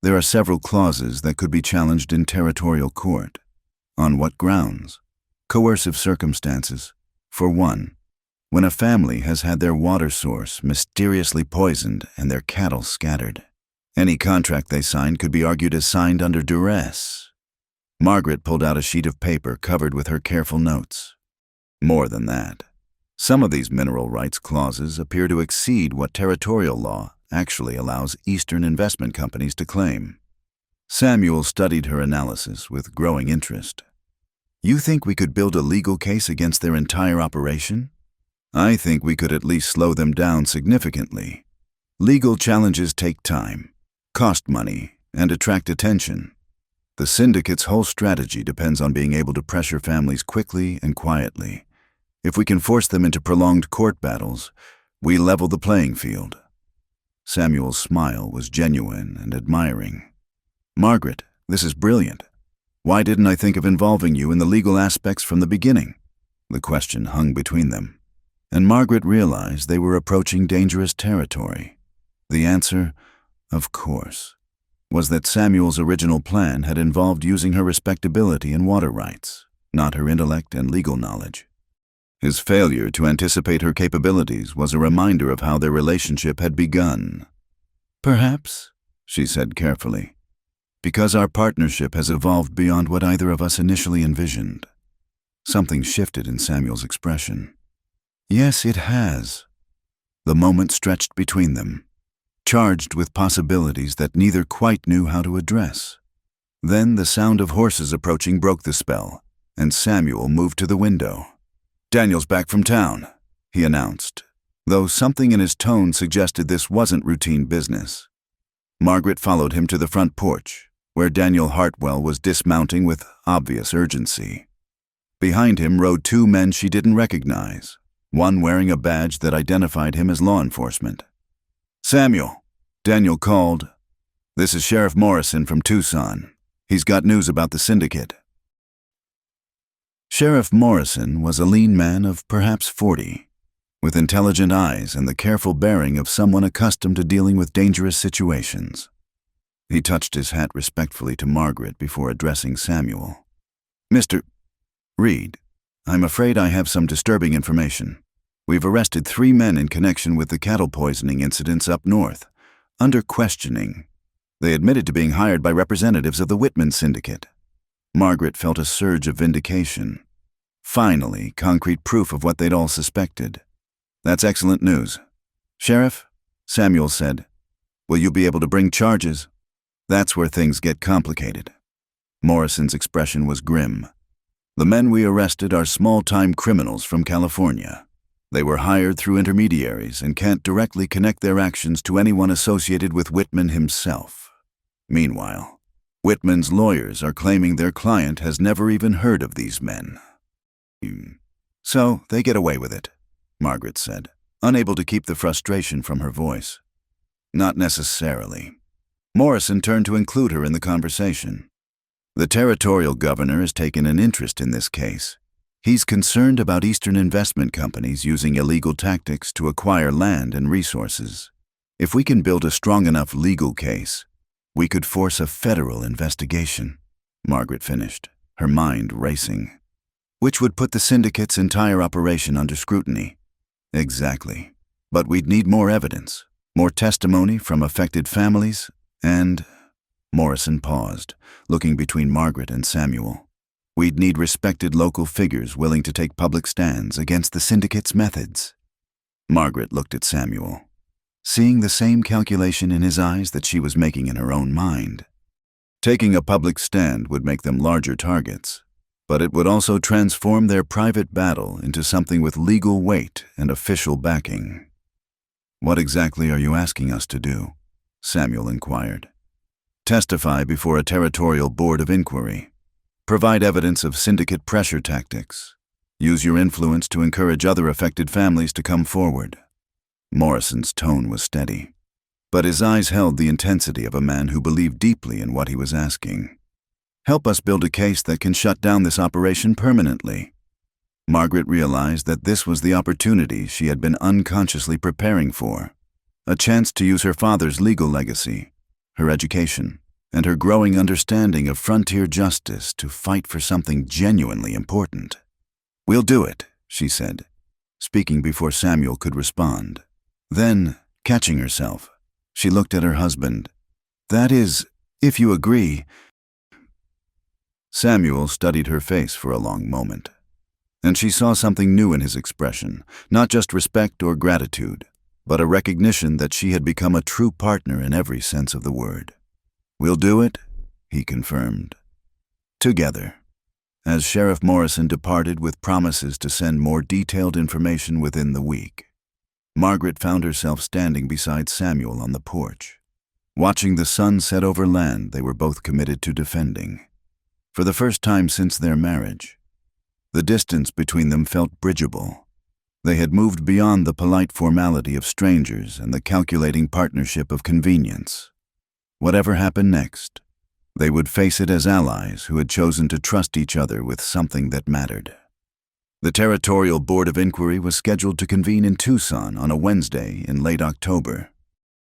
There are several clauses that could be challenged in territorial court." "On what grounds?" "Coercive circumstances. For one, when a family has had their water source mysteriously poisoned and their cattle scattered. Any contract they signed could be argued as signed under duress." Margaret pulled out a sheet of paper covered with her careful notes. "More than that. Some of these mineral rights clauses appear to exceed what territorial law actually allows Eastern investment companies to claim." Samuel studied her analysis with growing interest. "You think we could build a legal case against their entire operation?" "I think we could at least slow them down significantly. Legal challenges take time, cost money, and attract attention. The syndicate's whole strategy depends on being able to pressure families quickly and quietly. If we can force them into prolonged court battles, we level the playing field." Samuel's smile was genuine and admiring. "Margaret, This is brilliant. Why didn't I think of involving you in the legal aspects from the beginning? The question hung between them, and Margaret realized they were approaching dangerous territory. The answer, of course, was that Samuel's original plan had involved using her respectability and water rights, not her intellect and legal knowledge. His failure to anticipate her capabilities was a reminder of how their relationship had begun. Perhaps, she said carefully, because our partnership has evolved beyond what either of us initially envisioned. Something shifted in Samuel's expression. Yes, it has. The moment stretched between them, charged with possibilities that neither quite knew how to address. Then the sound of horses approaching broke the spell, and Samuel moved to the window. "Daniel's back from town," he announced, though something in his tone suggested this wasn't routine business. Margaret followed him to the front porch, where Daniel Hartwell was dismounting with obvious urgency. Behind him rode two men she didn't recognize, one wearing a badge that identified him as law enforcement. "Samuel," Daniel called. "This is Sheriff Morrison from Tucson. He's got news about the syndicate." Sheriff Morrison was a lean man of perhaps 40, with intelligent eyes and the careful bearing of someone accustomed to dealing with dangerous situations. He touched his hat respectfully to Margaret before addressing Samuel. "Mr. Reed, I'm afraid I have some disturbing information. We've arrested 3 men in connection with the cattle poisoning incidents up north, under questioning. They admitted to being hired by representatives of the Whitman Syndicate." Margaret felt a surge of vindication. Finally, concrete proof of what they'd all suspected. "That's excellent news. Sheriff," Samuel said, "will you be able to bring charges?" "That's where things get complicated." Morrison's expression was grim. "The men we arrested are small-time criminals from California. They were hired through intermediaries and can't directly connect their actions to anyone associated with Whitman himself. Meanwhile, Whitman's lawyers are claiming their client has never even heard of these men. So they get away with it," Margaret said, unable to keep the frustration from her voice. "Not necessarily." Morrison turned to include her in the conversation. "The territorial governor has taken an interest in this case. He's concerned about Eastern investment companies using illegal tactics to acquire land and resources. If we can build a strong enough legal case, we could force a federal investigation," Margaret finished, her mind racing. "Which would put the syndicate's entire operation under scrutiny." "Exactly. But we'd need more evidence, more testimony from affected families, and—" Morrison paused, looking between Margaret and Samuel. "We'd need respected local figures willing to take public stands against the syndicate's methods." Margaret looked at Samuel, seeing the same calculation in his eyes that she was making in her own mind. Taking a public stand would make them larger targets, but it would also transform their private battle into something with legal weight and official backing. "What exactly are you asking us to do?" Samuel inquired. "Testify before a territorial board of inquiry. Provide evidence of syndicate pressure tactics. Use your influence to encourage other affected families to come forward." Morrison's tone was steady, but his eyes held the intensity of a man who believed deeply in what he was asking. "Help us build a case that can shut down this operation permanently." Margaret realized that this was the opportunity she had been unconsciously preparing for, a chance to use her father's legal legacy, her education, and her growing understanding of frontier justice to fight for something genuinely important. "We'll do it," she said, speaking before Samuel could respond. Then, catching herself, she looked at her husband. "That is, if you agree." Samuel studied her face for a long moment, and she saw something new in his expression, not just respect or gratitude, but a recognition that she had become a true partner in every sense of the word. "We'll do it," he confirmed. Together, as Sheriff Morrison departed with promises to send more detailed information within the week, Margaret found herself standing beside Samuel on the porch, watching the sun set over land they were both committed to defending. For the first time since their marriage, the distance between them felt bridgeable. They had moved beyond the polite formality of strangers and the calculating partnership of convenience. Whatever happened next, They would face it as allies who had chosen to trust each other with something that mattered. The Territorial Board of Inquiry was scheduled to convene in Tucson on a Wednesday in late October.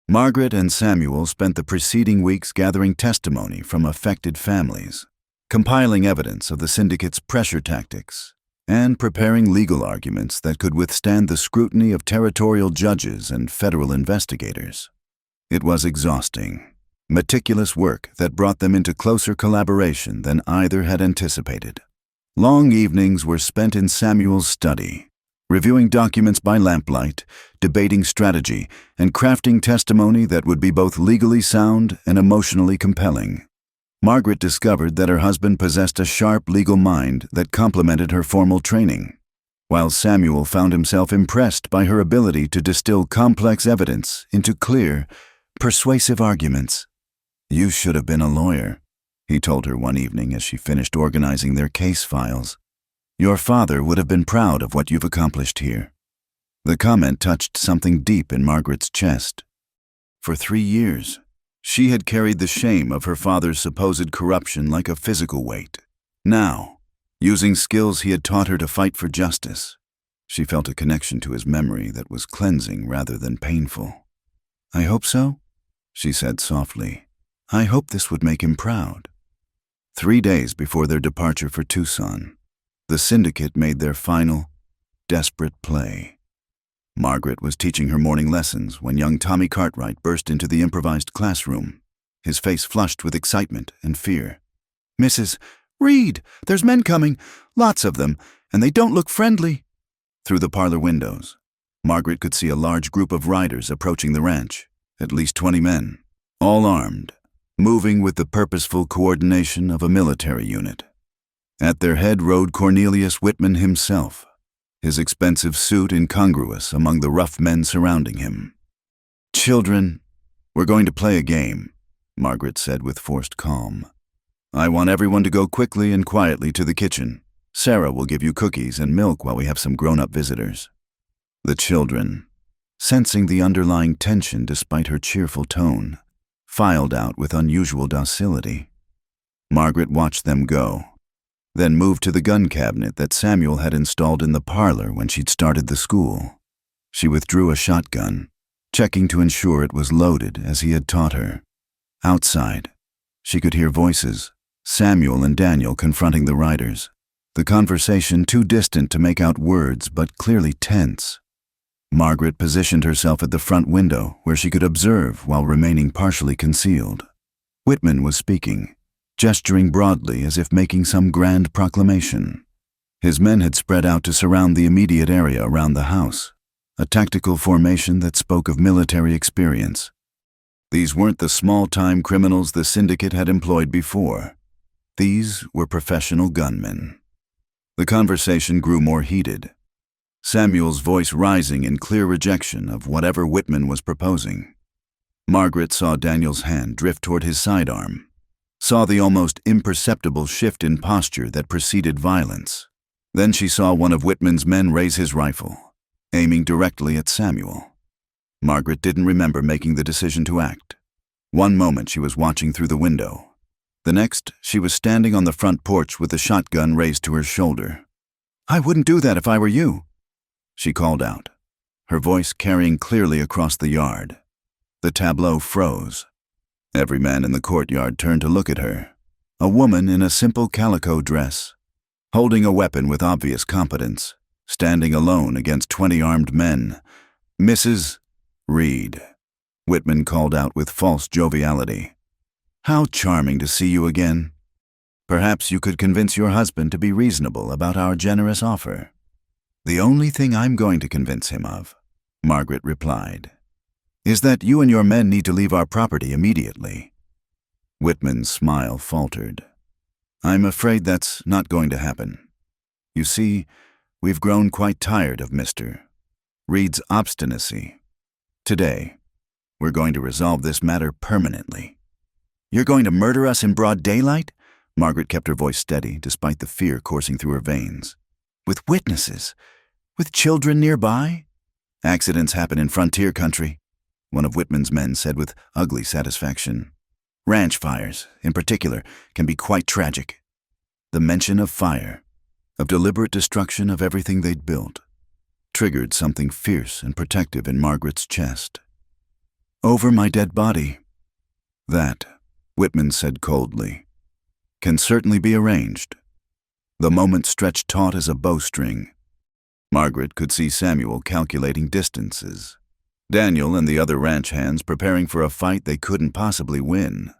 Margaret and Samuel spent the preceding weeks gathering testimony from affected families, compiling evidence of the syndicate's pressure tactics, and preparing legal arguments that could withstand the scrutiny of territorial judges and federal investigators. It was exhausting, meticulous work that brought them into closer collaboration than either had anticipated. Long evenings were spent in Samuel's study, reviewing documents by lamplight, debating strategy, and crafting testimony that would be both legally sound and emotionally compelling. Margaret discovered that her husband possessed a sharp legal mind that complemented her formal training, while Samuel found himself impressed by her ability to distill complex evidence into clear, persuasive arguments. "You should have been a lawyer," he told her one evening as she finished organizing their case files. "Your father would have been proud of what you've accomplished here." The comment touched something deep in Margaret's chest. For 3 years, she had carried the shame of her father's supposed corruption like a physical weight. Now, using skills he had taught her to fight for justice, she felt a connection to his memory that was cleansing rather than painful. "I hope so," she said softly. "I hope this would make him proud." 3 days before their departure for Tucson, the syndicate made their final, desperate play. Margaret was teaching her morning lessons when young Tommy Cartwright burst into the improvised classroom, his face flushed with excitement and fear. "Mrs. Reed, there's men coming, lots of them, and they don't look friendly." Through the parlor windows, Margaret could see a large group of riders approaching the ranch, at least 20 men, all armed, moving with the purposeful coordination of a military unit. At their head rode Cornelius Whitman himself, his expensive suit incongruous among the rough men surrounding him. "Children, we're going to play a game," Margaret said with forced calm. "I want everyone to go quickly and quietly to the kitchen. Sarah will give you cookies and milk while we have some grown-up visitors." The children, sensing the underlying tension despite her cheerful tone, filed out with unusual docility. Margaret watched them go, then moved to the gun cabinet that Samuel had installed in the parlor when she'd started the school. She withdrew a shotgun, checking to ensure it was loaded as he had taught her. Outside, she could hear voices, Samuel and Daniel confronting the riders, the conversation too distant to make out words but clearly tense. Margaret positioned herself at the front window where she could observe while remaining partially concealed. Whitman was speaking, gesturing broadly as if making some grand proclamation. His men had spread out to surround the immediate area around the house, a tactical formation that spoke of military experience. These weren't the small-time criminals the syndicate had employed before. These were professional gunmen. The conversation grew more heated, Samuel's voice rising in clear rejection of whatever Whitman was proposing. Margaret saw Daniel's hand drift toward his sidearm, saw the almost imperceptible shift in posture that preceded violence. Then she saw one of Whitman's men raise his rifle, aiming directly at Samuel. Margaret didn't remember making the decision to act. One moment she was watching through the window. The next, she was standing on the front porch with the shotgun raised to her shoulder. "I wouldn't do that if I were you," she called out, her voice carrying clearly across the yard. The tableau froze. Every man in the courtyard turned to look at her, a woman in a simple calico dress, holding a weapon with obvious competence, standing alone against 20 armed men. "Mrs. Reed," Whitman called out with false joviality. "How charming to see you again. Perhaps you could convince your husband to be reasonable about our generous offer." "The only thing I'm going to convince him of," Margaret replied, "is that you and your men need to leave our property immediately." Whitman's smile faltered. "I'm afraid that's not going to happen. You see, we've grown quite tired of Mr. Reed's obstinacy. Today, we're going to resolve this matter permanently." "You're going to murder us in broad daylight?" Margaret kept her voice steady, despite the fear coursing through her veins. "With witnesses? With children nearby?" "Accidents happen in frontier country," one of Whitman's men said with ugly satisfaction. Ranch fires, in particular, can be quite tragic. The mention of fire, of deliberate destruction of everything they'd built, triggered something fierce and protective in Margaret's chest. "Over my dead body." "That," Whitman said coldly, "can certainly be arranged." The moment stretched taut as a bowstring. Margaret could see Samuel calculating distances, Daniel and the other ranch hands preparing for a fight they couldn't possibly win.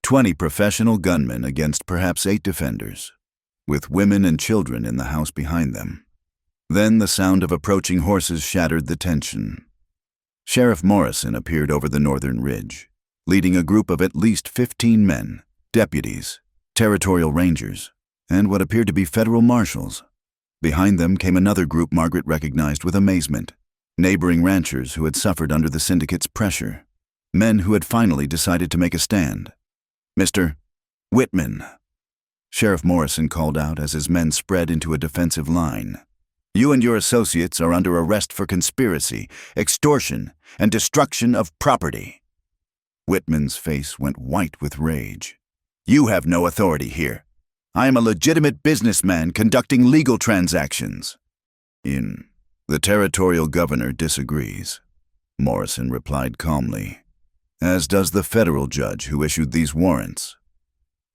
20 professional gunmen against perhaps 8 defenders, with women and children in the house behind them. Then the sound of approaching horses shattered the tension. Sheriff Morrison appeared over the northern ridge, leading a group of at least 15 men, deputies, territorial rangers, and what appeared to be federal marshals. Behind them came another group Margaret recognized with amazement, neighboring ranchers who had suffered under the syndicate's pressure, men who had finally decided to make a stand. "Mr. Whitman," Sheriff Morrison called out as his men spread into a defensive line. "You and your associates are under arrest for conspiracy, extortion, and destruction of property." Whitman's face went white with rage. "You have no authority here. I am a legitimate businessman conducting legal transactions." "The territorial governor disagrees," Morrison replied calmly, "as does the federal judge who issued these warrants."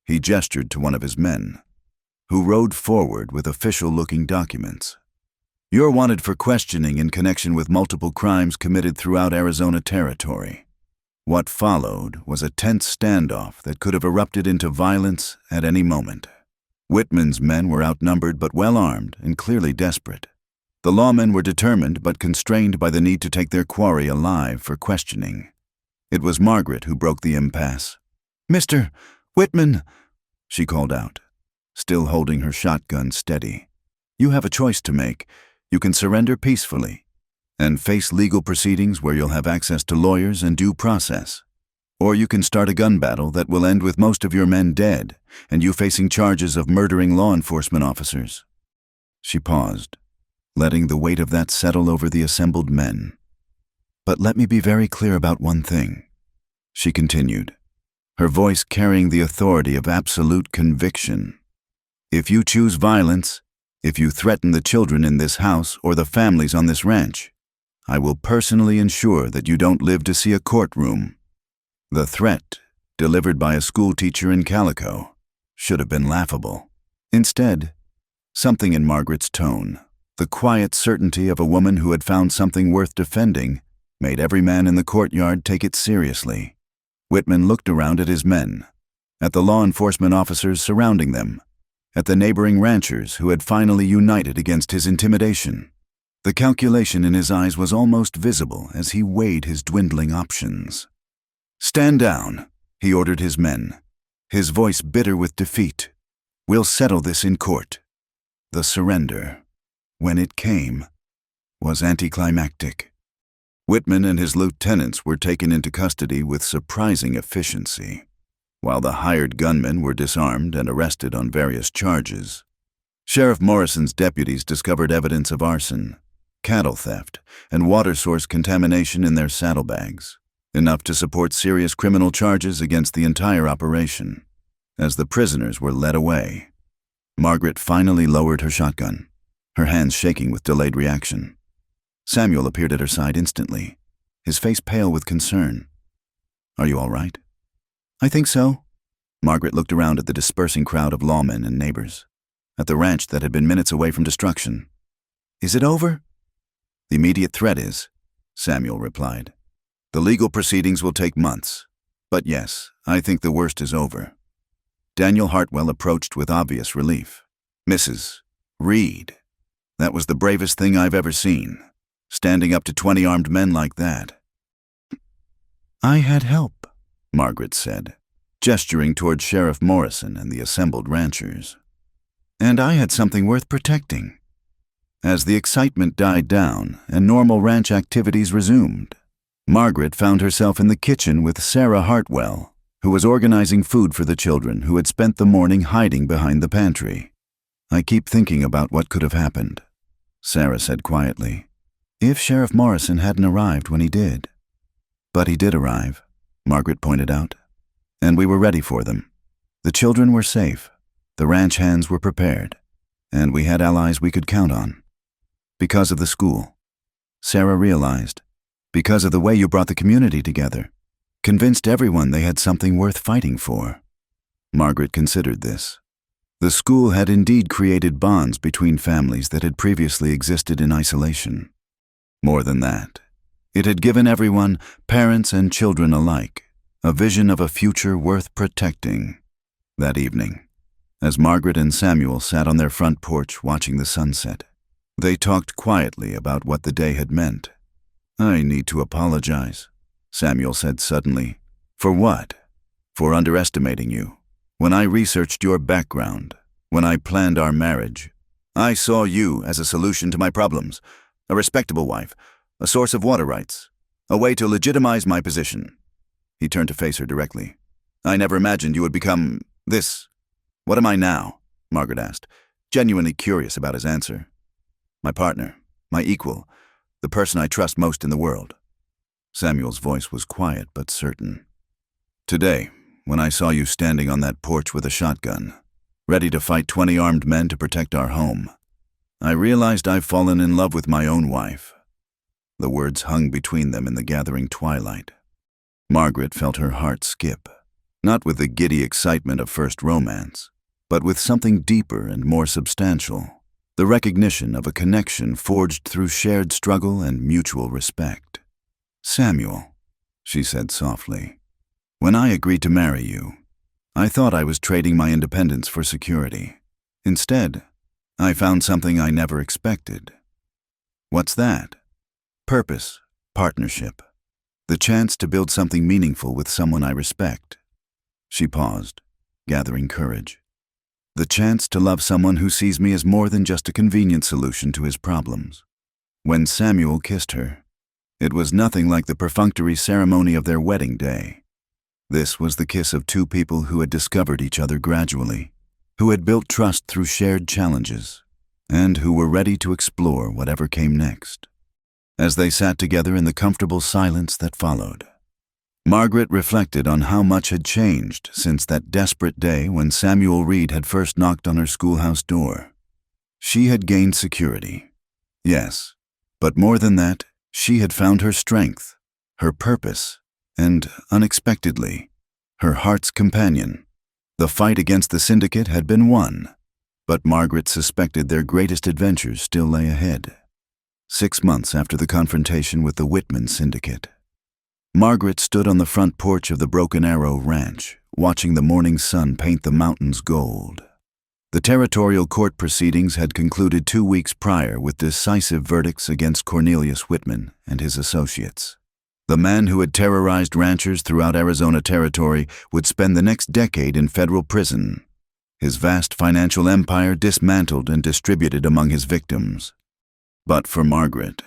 He gestured to one of his men, who rode forward with official-looking documents. "You're wanted for questioning in connection with multiple crimes committed throughout Arizona territory." What followed was a tense standoff that could have erupted into violence at any moment. Whitman's men were outnumbered but well-armed and clearly desperate. The lawmen were determined but constrained by the need to take their quarry alive for questioning. It was Margaret who broke the impasse. "Mr. Whitman," she called out, still holding her shotgun steady. "You have a choice to make. You can surrender peacefully and face legal proceedings where you'll have access to lawyers and due process. Or you can start a gun battle that will end with most of your men dead and you facing charges of murdering law enforcement officers." She paused, letting the weight of that settle over the assembled men. "But let me be very clear about one thing," she continued, her voice carrying the authority of absolute conviction. "If you choose violence, if you threaten the children in this house or the families on this ranch, I will personally ensure that you don't live to see a courtroom." The threat, delivered by a schoolteacher in Calico, should have been laughable. Instead, something in Margaret's tone, the quiet certainty of a woman who had found something worth defending, made every man in the courtyard take it seriously. Whitman looked around at his men, at the law enforcement officers surrounding them, at the neighboring ranchers who had finally united against his intimidation. The calculation in his eyes was almost visible as he weighed his dwindling options. "Stand down," he ordered his men, his voice bitter with defeat. "We'll settle this in court." The surrender, when it came, was anticlimactic. Whitman and his lieutenants were taken into custody with surprising efficiency, while the hired gunmen were disarmed and arrested on various charges. Sheriff Morrison's deputies discovered evidence of arson, cattle theft, and water source contamination in their saddlebags, enough to support serious criminal charges against the entire operation. As the prisoners were led away, Margaret finally lowered her shotgun, her hands shaking with delayed reaction. Samuel appeared at her side instantly, his face pale with concern. "Are you all right?" "I think so." Margaret looked around at the dispersing crowd of lawmen and neighbors, at the ranch that had been minutes away from destruction. "Is it over?" "The immediate threat is," Samuel replied. "The legal proceedings will take months, but yes, I think the worst is over." Daniel Hartwell approached with obvious relief. "Mrs. Reed, that was the bravest thing I've ever seen, standing up to 20 armed men like that." "I had help," Margaret said, gesturing toward Sheriff Morrison and the assembled ranchers. "And I had something worth protecting." As the excitement died down and normal ranch activities resumed, Margaret found herself in the kitchen with Sarah Hartwell, who was organizing food for the children who had spent the morning hiding behind the pantry. "I keep thinking about what could have happened," Sarah said quietly, "if Sheriff Morrison hadn't arrived when he did." "But he did arrive," Margaret pointed out. And we were ready for them. The children were safe, the ranch hands were prepared, and we had allies we could count on. Because of the school. Sarah realized. Because of the way you brought the community together. Convinced everyone they had something worth fighting for. Margaret considered this. The school had indeed created bonds between families that had previously existed in isolation. More than that, it had given everyone, parents and children alike, a vision of a future worth protecting. That evening, as Margaret and Samuel sat on their front porch watching the sunset, they talked quietly about what the day had meant. "I need to apologize," Samuel said suddenly. "For what?" "For underestimating you. When I researched your background, when I planned our marriage, I saw you as a solution to my problems, a respectable wife, a source of water rights, a way to legitimize my position." He turned to face her directly. "I never imagined you would become this." "What am I now?" Margaret asked, genuinely curious about his answer. "My partner, my equal, the person I trust most in the world." Samuel's voice was quiet but certain. "Today, when I saw you standing on that porch with a shotgun, ready to fight 20 armed men to protect our home, I realized I've fallen in love with my own wife." The words hung between them in the gathering twilight. Margaret felt her heart skip, not with the giddy excitement of first romance, but with something deeper and more substantial, the recognition of a connection forged through shared struggle and mutual respect. "Samuel," she said softly, "when I agreed to marry you, I thought I was trading my independence for security. Instead, I found something I never expected." "What's that?" "Purpose, partnership, the chance to build something meaningful with someone I respect." She paused, gathering courage. "The chance to love someone who sees me as more than just a convenient solution to his problems." When Samuel kissed her, it was nothing like the perfunctory ceremony of their wedding day. This was the kiss of two people who had discovered each other gradually, who had built trust through shared challenges, and who were ready to explore whatever came next. As they sat together in the comfortable silence that followed, Margaret reflected on how much had changed since that desperate day when Samuel Reed had first knocked on her schoolhouse door. She had gained security, yes, but more than that, she had found her strength, her purpose, and, unexpectedly, her heart's companion. The fight against the syndicate had been won, but Margaret suspected their greatest adventures still lay ahead. 6 months after the confrontation with the Whitman syndicate, Margaret stood on the front porch of the Broken Arrow Ranch, watching the morning sun paint the mountains gold. The territorial court proceedings had concluded 2 weeks prior with decisive verdicts against Cornelius Whitman and his associates. The man who had terrorized ranchers throughout Arizona Territory would spend the next decade in federal prison, his vast financial empire dismantled and distributed among his victims. But for Margaret,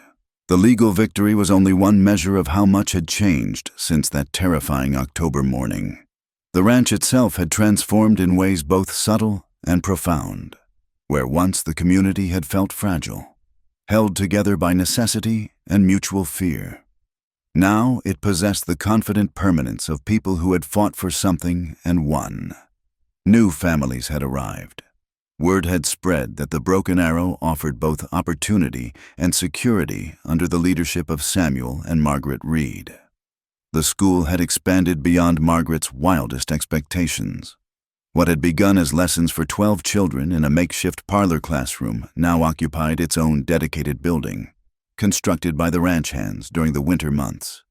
the legal victory was only one measure of how much had changed since that terrifying October morning. The ranch itself had transformed in ways both subtle and profound, where once the community had felt fragile, held together by necessity and mutual fear. Now it possessed the confident permanence of people who had fought for something and won. New families had arrived. Word had spread that the Broken Arrow offered both opportunity and security under the leadership of Samuel and Margaret Reed. The school had expanded beyond Margaret's wildest expectations. What had begun as lessons for 12 children in a makeshift parlor classroom now occupied its own dedicated building, constructed by the ranch hands during the winter months.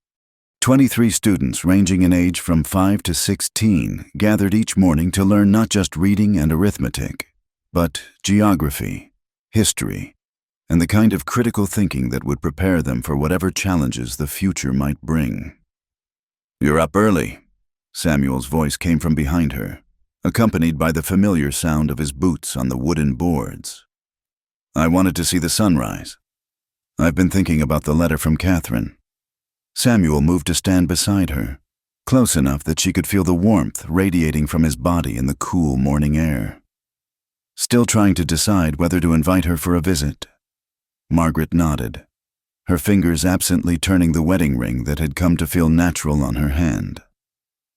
23 students ranging in age from 5 to 16 gathered each morning to learn not just reading and arithmetic, but geography, history, and the kind of critical thinking that would prepare them for whatever challenges the future might bring. "You're up early," Samuel's voice came from behind her, accompanied by the familiar sound of his boots on the wooden boards. "I wanted to see the sunrise. I've been thinking about the letter from Catherine." Samuel moved to stand beside her, close enough that she could feel the warmth radiating from his body in the cool morning air. Still trying to decide whether to invite her for a visit, Margaret nodded, her fingers absently turning the wedding ring that had come to feel natural on her hand.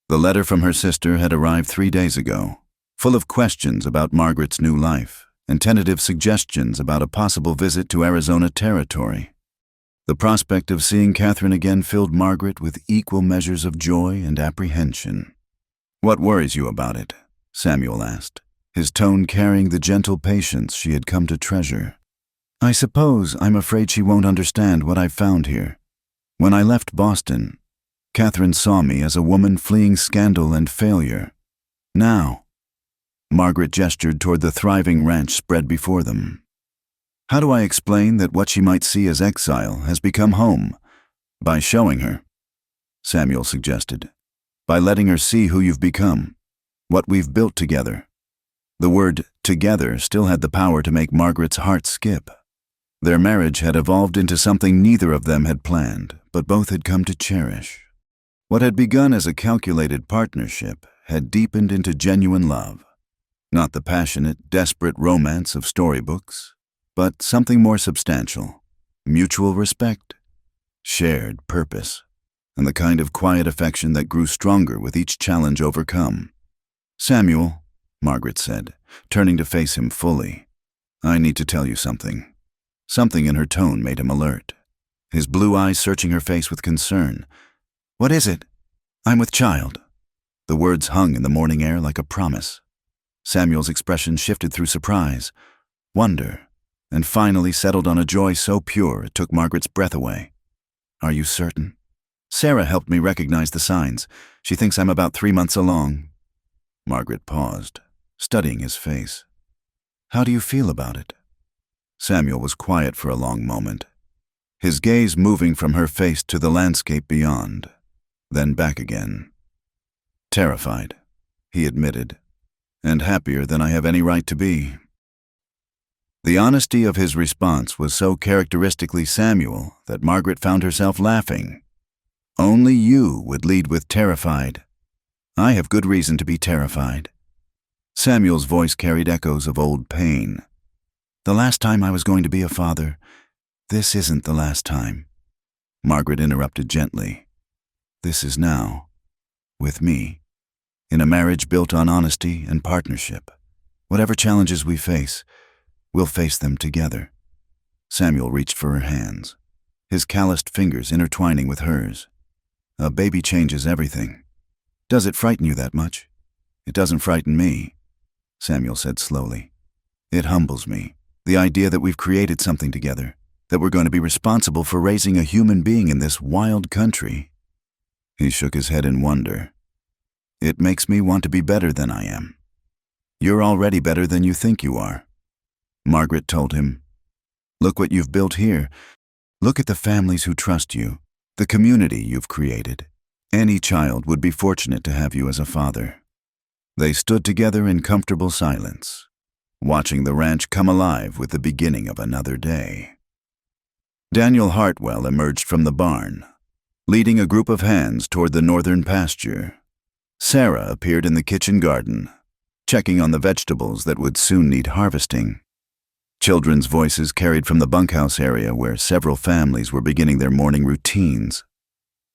The letter from her sister had arrived 3 days ago, full of questions about Margaret's new life and tentative suggestions about a possible visit to Arizona Territory. The prospect of seeing Catherine again filled Margaret with equal measures of joy and apprehension. "What worries you about it?" Samuel asked, his tone carrying the gentle patience she had come to treasure. "I suppose I'm afraid she won't understand what I've found here. When I left Boston, Catherine saw me as a woman fleeing scandal and failure. Now," Margaret gestured toward the thriving ranch spread before them. "How do I explain that what she might see as exile has become home? By showing her," Samuel suggested. "By letting her see who you've become, what we've built together." The word "together" still had the power to make Margaret's heart skip. Their marriage had evolved into something neither of them had planned, but both had come to cherish. What had begun as a calculated partnership had deepened into genuine love. Not the passionate, desperate romance of storybooks, but something more substantial: mutual respect, shared purpose, and the kind of quiet affection that grew stronger with each challenge overcome. "Samuel," Margaret said, turning to face him fully, "I need to tell you something." Something in her tone made him alert, his blue eyes searching her face with concern. "What is it?" "I'm with child." The words hung in the morning air like a promise. Samuel's expression shifted through surprise, wonder, and finally settled on a joy so pure it took Margaret's breath away. "Are you certain?" "Sarah helped me recognize the signs. She thinks I'm about 3 months along." Margaret paused, studying his face. "How do you feel about it?" Samuel was quiet for a long moment, his gaze moving from her face to the landscape beyond, then back again. "Terrified," he admitted, "and happier than I have any right to be." The honesty of his response was so characteristically Samuel that Margaret found herself laughing. "Only you would lead with terrified. I have good reason to be terrified." Samuel's voice carried echoes of old pain. "The last time I was going to be a father, this isn't the last time." Margaret interrupted gently. "This is now, with me, in a marriage built on honesty and partnership. Whatever challenges we face, we'll face them together." Samuel reached for her hands, his calloused fingers intertwining with hers. "A baby changes everything. Does it frighten you that much?" "It doesn't frighten me," Samuel said slowly. "It humbles me, the idea that we've created something together, that we're going to be responsible for raising a human being in this wild country." He shook his head in wonder. "It makes me want to be better than I am." "You're already better than you think you are," Margaret told him. "Look what you've built here. Look at the families who trust you, the community you've created. Any child would be fortunate to have you as a father." They stood together in comfortable silence, watching the ranch come alive with the beginning of another day. Daniel Hartwell emerged from the barn, leading a group of hands toward the northern pasture. Sarah appeared in the kitchen garden, checking on the vegetables that would soon need harvesting. Children's voices carried from the bunkhouse area where several families were beginning their morning routines.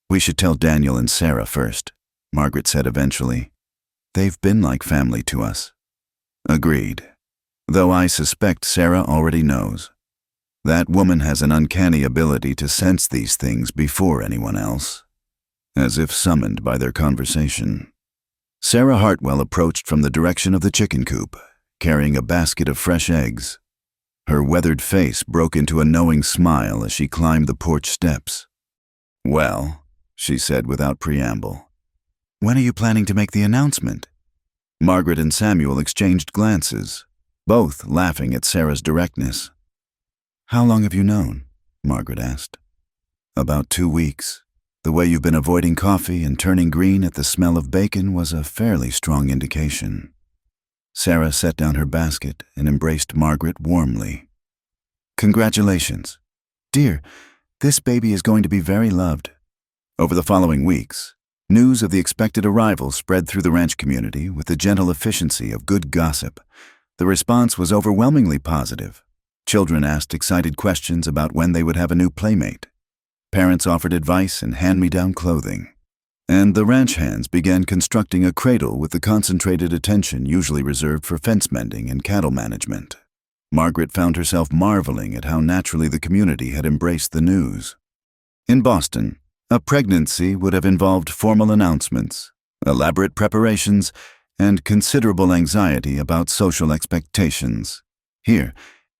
"We should tell Daniel and Sarah first," Margaret said eventually. "They've been like family to us." "Agreed. Though I suspect Sarah already knows. That woman has an uncanny ability to sense these things before anyone else, as if summoned by their conversation." Sarah Hartwell approached from the direction of the chicken coop, carrying a basket of fresh eggs. Her weathered face broke into a knowing smile as she climbed the porch steps. "Well," she said without preamble, "when are you planning to make the announcement?" Margaret and Samuel exchanged glances, both laughing at Sarah's directness. "How long have you known?" Margaret asked. "About 2 weeks. The way you've been avoiding coffee and turning green at the smell of bacon was a fairly strong indication." Sarah set down her basket and embraced Margaret warmly. "Congratulations. Dear, this baby is going to be very loved." Over the following weeks, news of the expected arrival spread through the ranch community with the gentle efficiency of good gossip. The response was overwhelmingly positive. Children asked excited questions about when they would have a new playmate. Parents offered advice and hand-me-down clothing. and the ranch hands began constructing a cradle with the concentrated attention usually reserved for fence mending and cattle management. Margaret found herself marveling at how naturally the community had embraced the news. In Boston, a pregnancy would have involved formal announcements, elaborate preparations, and considerable anxiety about social expectations. Here,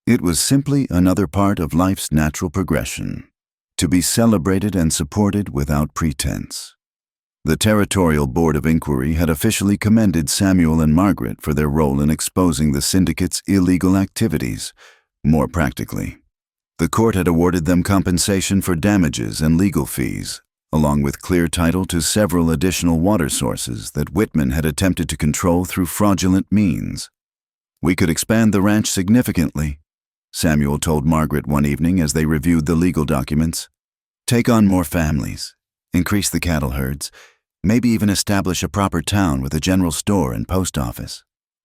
it was simply another part of life's natural progression, to be celebrated and supported without pretense. The Territorial Board of Inquiry had officially commended Samuel and Margaret for their role in exposing the syndicate's illegal activities. More practically, the court had awarded them compensation for damages and legal fees, along with clear title to several additional water sources that Whitman had attempted to control through fraudulent means. "We could expand the ranch significantly," Samuel told Margaret one evening as they reviewed the legal documents. "Take on more families, increase the cattle herds, maybe even establish a proper town with a general store and post office.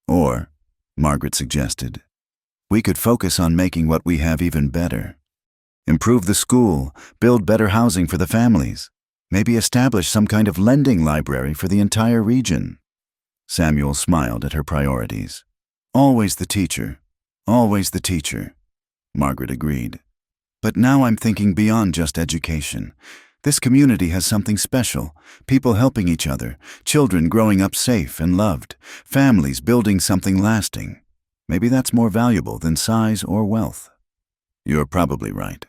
Or," Margaret suggested, "we could focus on making what we have even better. Improve the school, build better housing for the families, maybe establish some kind of lending library for the entire region." Samuel smiled at her priorities. "Always the teacher, always the teacher," Margaret agreed. "But now I'm thinking beyond just education. This community has something special, people helping each other, children growing up safe and loved, families building something lasting. Maybe that's more valuable than size or wealth." "You're probably right."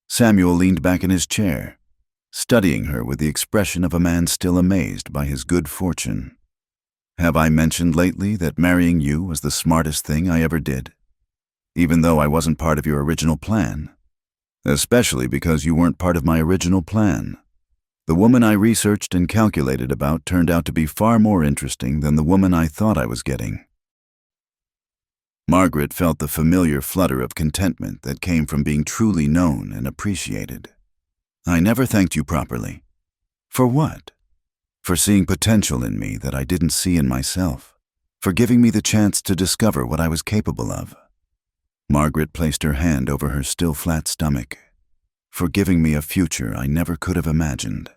Samuel leaned back in his chair, studying her with the expression of a man still amazed by his good fortune. "Have I mentioned lately that marrying you was the smartest thing I ever did? Even though I wasn't part of your original plan. Especially because you weren't part of my original plan. The woman I researched and calculated about turned out to be far more interesting than the woman I thought I was getting." Margaret felt the familiar flutter of contentment that came from being truly known and appreciated. "I never thanked you properly." "For what?" "For seeing potential in me that I didn't see in myself. For giving me the chance to discover what I was capable of." Margaret placed her hand over her still flat stomach. "For giving me a future I never could have imagined."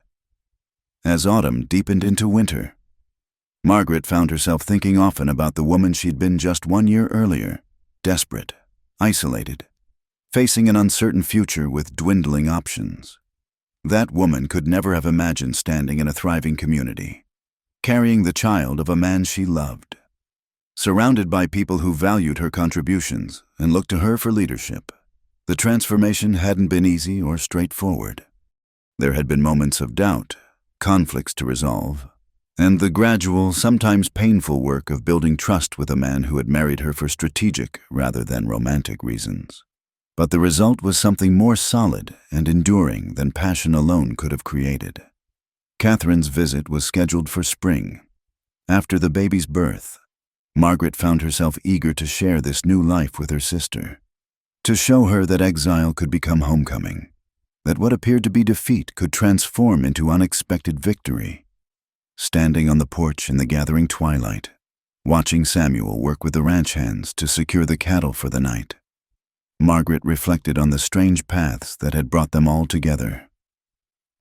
As autumn deepened into winter, Margaret found herself thinking often about the woman she'd been just 1 year earlier, desperate, isolated, facing an uncertain future with dwindling options. That woman could never have imagined standing in a thriving community, carrying the child of a man she loved, surrounded by people who valued her contributions and looked to her for leadership. The transformation hadn't been easy or straightforward. There had been moments of doubt, conflicts to resolve, and the gradual, sometimes painful work of building trust with a man who had married her for strategic rather than romantic reasons. But the result was something more solid and enduring than passion alone could have created. Catherine's visit was scheduled for spring. After the baby's birth, Margaret found herself eager to share this new life with her sister, to show her that exile could become homecoming, that what appeared to be defeat could transform into unexpected victory. Standing on the porch in the gathering twilight, watching Samuel work with the ranch hands to secure the cattle for the night, Margaret reflected on the strange paths that had brought them all together.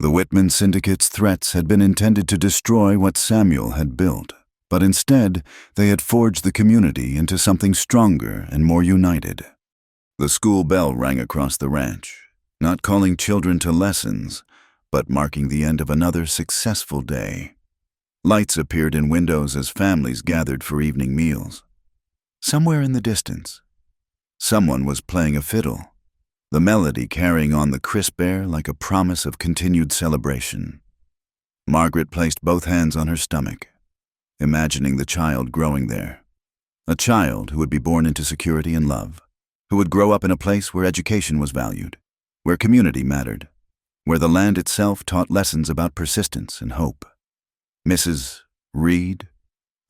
The Whitman Syndicate's threats had been intended to destroy what Samuel had built, but instead they had forged the community into something stronger and more united. The school bell rang across the ranch, not calling children to lessons, but marking the end of another successful day. Lights appeared in windows as families gathered for evening meals. Somewhere in the distance, someone was playing a fiddle, the melody carrying on the crisp air like a promise of continued celebration. Margaret placed both hands on her stomach, imagining the child growing there. A child who would be born into security and love, who would grow up in a place where education was valued, where community mattered, where the land itself taught lessons about persistence and hope. "Mrs. Reed?"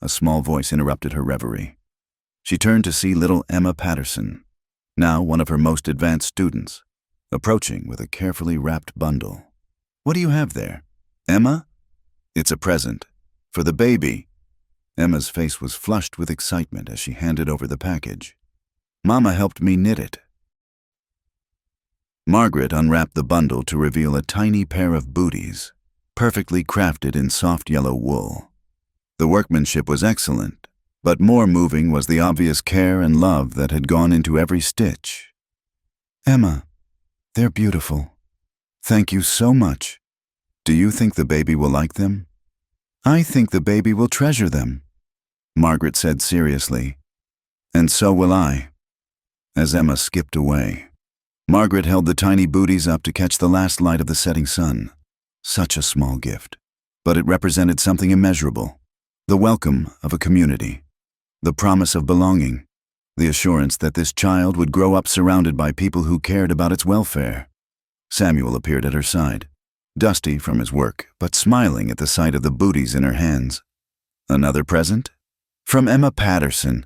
A small voice interrupted her reverie. She turned to see little Emma Patterson, now one of her most advanced students, approaching with a carefully wrapped bundle. "What do you have there?" "Emma?" "It's a present. For the baby." Emma's face was flushed with excitement as she handed over the package. "Mama helped me knit it." Margaret unwrapped the bundle to reveal a tiny pair of booties, perfectly crafted in soft yellow wool. The workmanship was excellent, but more moving was the obvious care and love that had gone into every stitch. "Emma, they're beautiful. Thank you so much. Do you think the baby will like them?" "I think the baby will treasure them," Margaret said seriously. "And so will I." As Emma skipped away, Margaret held the tiny booties up to catch the last light of the setting sun. Such a small gift, but it represented something immeasurable. The welcome of a community, the promise of belonging, the assurance that this child would grow up surrounded by people who cared about its welfare. Samuel appeared at her side, dusty from his work, but smiling at the sight of the booties in her hands. "Another present?" "From Emma Patterson.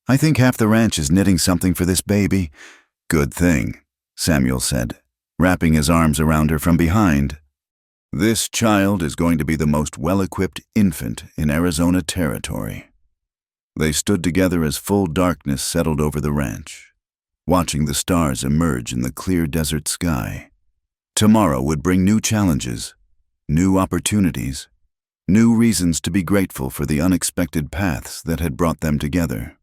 I think half the ranch is knitting something for this baby." "Good thing," Samuel said, wrapping his arms around her from behind. "This child is going to be the most well-equipped infant in Arizona territory." They stood together as full darkness settled over the ranch, watching the stars emerge in the clear desert sky. Tomorrow would bring new challenges, new opportunities, new reasons to be grateful for the unexpected paths that had brought them together.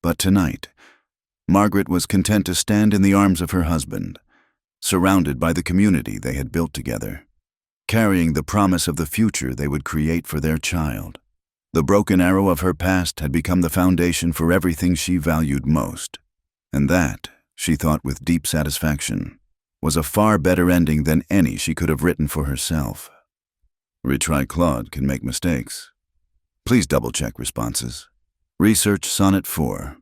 But tonight, Margaret was content to stand in the arms of her husband, surrounded by the community they had built together, carrying the promise of the future they would create for their child. The broken arrow of her past had become the foundation for everything she valued most, and that, she thought with deep satisfaction, was a far better ending than any she could have written for herself. Retry Claude can make mistakes. Please double-check responses. Research Sonnet 4.